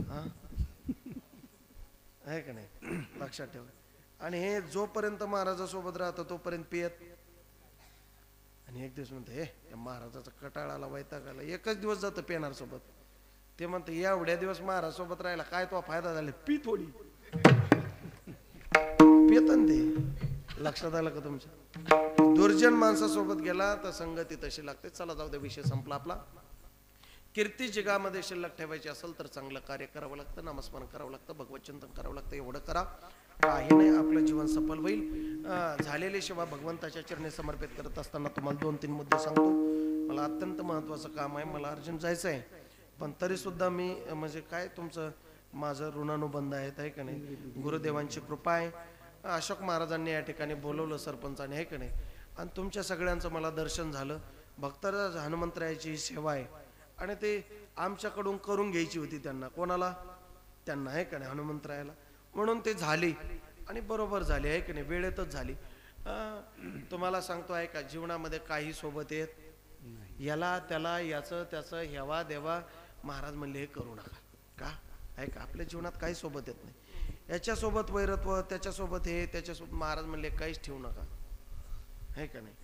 हा, आहे का नाही. लक्षात ठेवा. आणि हे जोपर्यंत महाराजासोबत राहतं तोपर्यंत पियत. आणि एक दिवस म्हणते हे त्या महाराजाचा कटाळाला वैताग आला. एकच दिवस जातं पेनार सोबत. ते म्हणते एवढ्या दिवस महाराज सोबत राहिला काय तो फायदा झाला, पी थोडी. पियतन ते. लक्षात आलं का तुमच्या. दुर्जन माणसासोबत गेला तर संगती तशी लागते. चला जाऊ दे, विषय संपला आपला. कीर्ती जगामध्ये शिल्लक ठेवायची असेल तर चांगलं कार्य करावं लागतं, नामस्मरण करावं लागतं, भगवत चिंतन करावं लागतं. एवढं करा, काही नाही, आपलं जीवन सफल होईल. झालेली सेवा भगवंताच्या चरणी समर्पित करत असताना तुम्हाला 2-3 मुद्दे सांगतो. मला अत्यंत महत्त्वाचं काम आहे, मला अर्जंट जायचं आहे. पण तरी सुद्धा मी म्हणजे काय तुमचं माझं ऋणानुबंध आहेत आहे का नाही. गुरुदेवांची कृपा आहे. अशोक महाराजांनी या ठिकाणी बोलवलं सरपंचाने आहे का नाही. आणि तुमच्या सगळ्यांचं मला दर्शन झालं. भक्तराज हनुमंतरायाची सेवा आहे आणि ते आमच्याकडून करून घ्यायची होती त्यांना. कोणाला? त्यांना आहे का नाही, हनुमंतरायाला. म्हणून ते झाली आणि बरोबर झाली आहे की नाही, वेळेतच झाली. तुम्हाला सांगतो आहे का, जीवनामध्ये काही सोबत येत याला त्याला याचं त्याचं हेवा देवा. महाराज म्हणले हे करू नका. का आहे का, आपल्या जीवनात काही सोबत येत नाही. याच्यासोबत वैरत्व, त्याच्यासोबत हे, त्याच्यासोबत. महाराज म्हणले काहीच ठेवू नका आहे का नाही.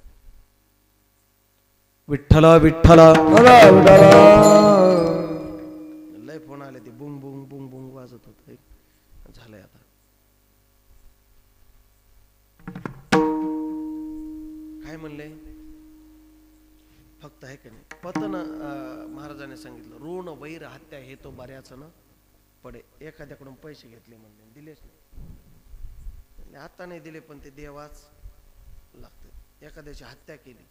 विठ्ठला विठ्ठला लय फोन आले, ते बुंग बुंग बुंग बुंग वाजत होत. झालंय आता. काय म्हणले, फक्त आहे का नाही पतन. महाराजांनी सांगितलं ऋण वैर हत्या हे तो बऱ्याच न पडे. एखाद्याकडून पैसे घेतले म्हणले, दिलेच नाही. आता नाही दिले पण ते देवाच लागते. एखाद्याची हत्या केली,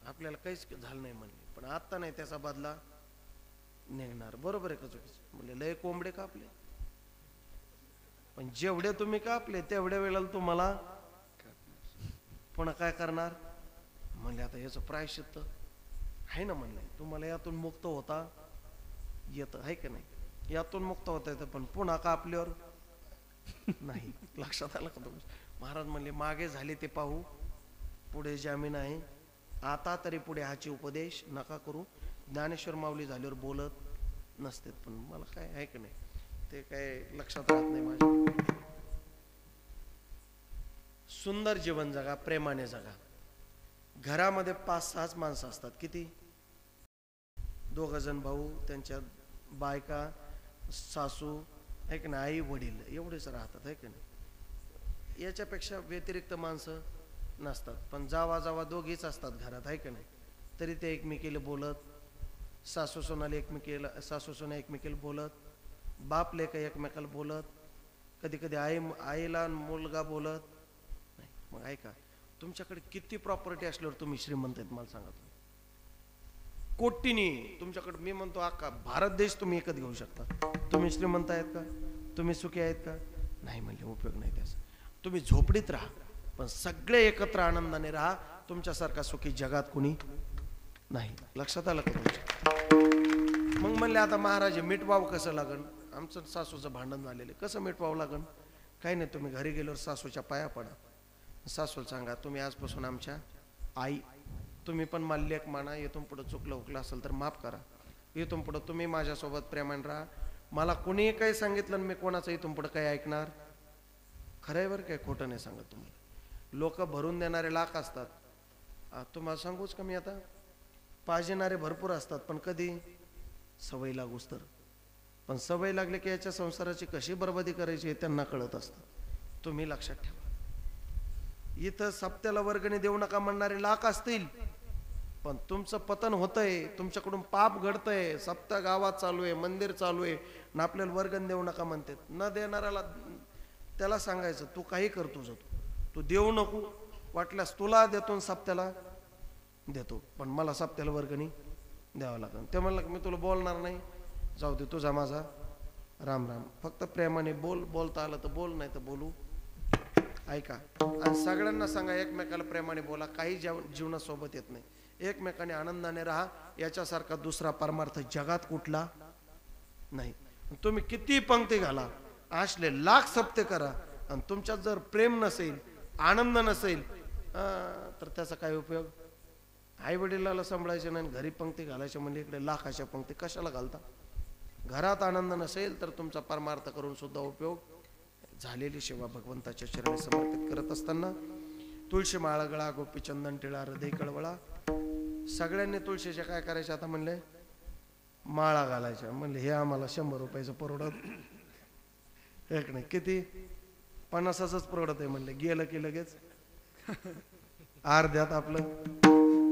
आपल्याला काहीच झालं नाही म्हणले, पण आता नाही त्याचा बदला निघणार. बरोबर आहे का चुकीचं? म्हणजे लय कोंबडे कापले, पण जेवढे तुम्ही कापले तेवढ्या वेळेला तुम्हाला पुन्हा काय करणार म्हणले. आता याचं प्रायश्चित्त आहे ना म्हणले. तुम्हाला यातून मुक्त होता येतं आहे का नाही. यातून मुक्त होता येतं, पण पुन्हा कापल्यावर नाही. लक्षात आलं का तुमचं? महाराज म्हणले मागे झाले ते पाहू, पुढे जामीन आहे. आता तरी पुढे हाची उपदेश नका करू. ज्ञानेश्वर माऊली झाल्यावर बोलत नसते, पण मला काय आहे का नाही ते काय लक्षात राहत नाही माझ्या. सुंदर जीवन जगा, प्रेमाने जगा. घरामध्ये 5-6 माणसं असतात. किती? 2 जण भाऊ, त्यांच्या बायका, सासू आहे का नाही, आई वडील, एवढेच राहतात आहे का नाही. याच्यापेक्षा व्यतिरिक्त माणसं नसतात. पण जावा जावा दोघीच असतात घरात आहे का नाही, तरी ते एकमेकीला बोलत. सासू सोनाला एकमेकीला, सासू सोना एकमेकीला बोलत. बाप लेक एकमेकाला बोलत. कधी कधी आईला मुलगा बोलत नाही. मग ऐका, तुमच्याकडे किती प्रॉपर्टी असल्यावर तुम्ही श्रीमंत आहेत मला सांगा. तुम्ही कोटीनी तुमच्याकडे, मी म्हणतो अख्खा भारत देश तुम्ही एकच घेऊ शकता. तुम्ही श्रीमंत आहेत का? तुम्ही सुखी आहेत का? नाही म्हणले उपयोग नाही त्याचा. तुम्ही झोपडीत राहा, पण सगळे एकत्र आनंदाने राहा. तुमच्यासारखा सुखी जगात कुणी नाही. लक्षात आलं का तुमच्या? मग म्हणले आता महाराज मिटवावं कसं लागन? आमचं सासूचं भांडण झालेलं, कसं मिटवावं लागन? काही नाही, तुम्ही घरी गेल्यावर सासूच्या पाया पडा. सासूला सांगा तुम्ही आजपासून आमच्या आई, तुम्ही पण मला लेक माना. इथून पुढे चुकलं उकलं असेल तर माफ करा. इथून पुढे तुम्ही माझ्यासोबत प्रेमाने राहा. मला कोणीही काही सांगितलं मी कोणाचं इथून पुढे काही ऐकणार. खरंय बरं काय, खोटं नाही सांगत तुम्हाला. लोक भरून देणारे लाख असतात. तुम्हाला सांगूच का मी आता, पाजणारे भरपूर असतात, पण कधी सवय लागूच तर. पण सवय लागली की याच्या संसाराची कशी बरबादी करायची हे त्यांना कळत असतं. तुम्ही लक्षात ठेवा, इथं सप्त्याला वर्गणी देऊ नका म्हणणारे लाख असतील, पण तुमचं पतन होतंय, तुमच्याकडून पाप घडतंय, सप्त्या गावात चालू आहे, मंदिर चालू आहे, ना आपल्याला वर्गण देऊ नका म्हणतात. न देणाऱ्याला त्याला सांगायचं तू काही कर तुझं, तू देऊ नको, वाटल्यास तुला देतो सप्त्याला देतो, पण मला सप्त्याला वर्गणी द्यावं लागेल. ते म्हणलं मी तुला बोलणार नाही, जाऊ दे तुझा माझा राम राम. फक्त प्रेमाने बोल, बोलता आलं तर बोल, नाही तर बोलू ऐका. आणि सगळ्यांना सांगा एकमेकाला प्रेमाने बोला. काही जीवनासोबत येत नाही. एकमेकाने आनंदाने राहा. याच्यासारखा दुसरा परमार्थ जगात कुठला नाही. तुम्ही किती पंक्ती घाला, असले लाख सप्ते करा, आणि तुमच्यात जर प्रेम नसेल, आनंद नसेल, तर त्याचा काय उपयोग? आई वडिलाला सांभाळायचे नाही, घरी पंक्ती घालायचे म्हणजे इकडे लाखाच्या पंक्ती कशाला घालता? घरात आनंद नसेल तर तुमचा परमार्थ करून सुद्धा उपयोग. झालेली सेवा भगवंताच्या चरणी समर्पित करत असताना तुळशी माळा गळा, गोपी चंदन टिळा, हृदय कळवळा. सगळ्यांनी तुळशीच्या काय करायचे आता म्हणले? माळा घालायच्या. म्हणले हे आम्हाला 100 रुपयाचं परवडत एक नाही, किती 50च परवडत आहे म्हणले. गेलं की लगेच अर्ध्यात आपलं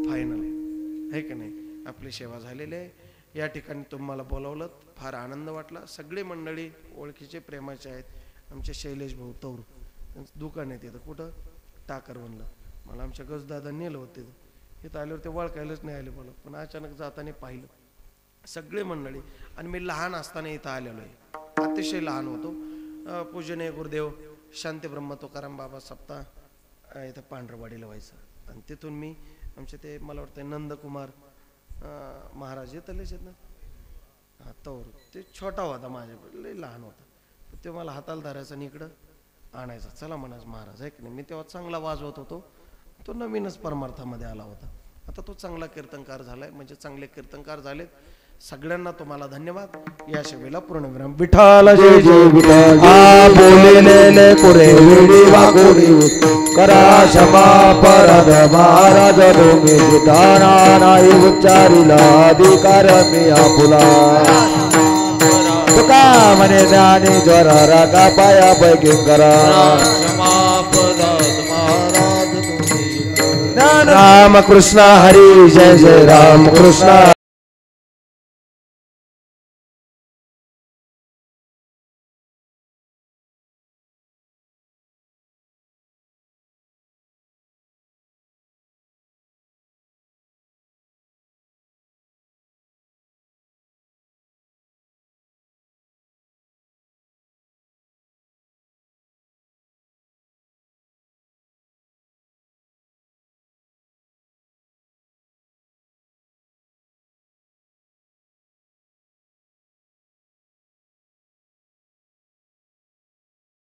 फायनल आहे की नाही. आपली सेवा झालेली आहे. या ठिकाणी तुम्हाला बोलावलं, फार आनंद वाटला. सगळी मंडळी ओळखीचे प्रेमाचे आहेत. आमचे शैलेश भाऊ तौर, त्यांचं दुकान आहे तिथं, कुठं टाकरवनला. मला आमच्या गजदादा नेलं होतं तिथं. इथं आल्यावर ते वळखायलाच नाही आले मला, पण अचानक जाताना पाहिलं सगळे मंडळी. आणि मी लहान असताना इथं आलेलो आहे, अतिशय लहान होतो. पूजनीय गुरुदेव शांती ब्रह्म तुकाराम बाबा सप्ताह इथं पांढरवाडीला व्हायचं. आणि तिथून मी आमचे ते मला वाटतं नंदकुमार महाराज येतलेच आहेत ना, हा तोर ते छोटा होता माझ्या लय लहान होता, ते मला हाताला धरायचा आणि इकडं आणायचा, चला म्हणायचं महाराज आहे की नाही. मी तेव्हा चांगला वाजवत होतो, तो नवीनच परमार्थामध्ये आला होता. आता तो चांगला कीर्तनकार झालाय, म्हणजे चांगले कीर्तनकार झालेत. सगळ्यांना तुम्हाला धन्यवाद. या सेवेला पूर्णविराम. विठाल जय जय विठाल.
आ बोलिलेले कुरे विडी वाकुरी करा क्षमा परद महाराज तुम्ही विधाना नाही उच्चारिला अधिकार मी आपुला. तुका म्हणे ज्ञानी ज्वर रागा पाया पैकी करा राम कृष्ण हरी जय जय राम कृष्ण.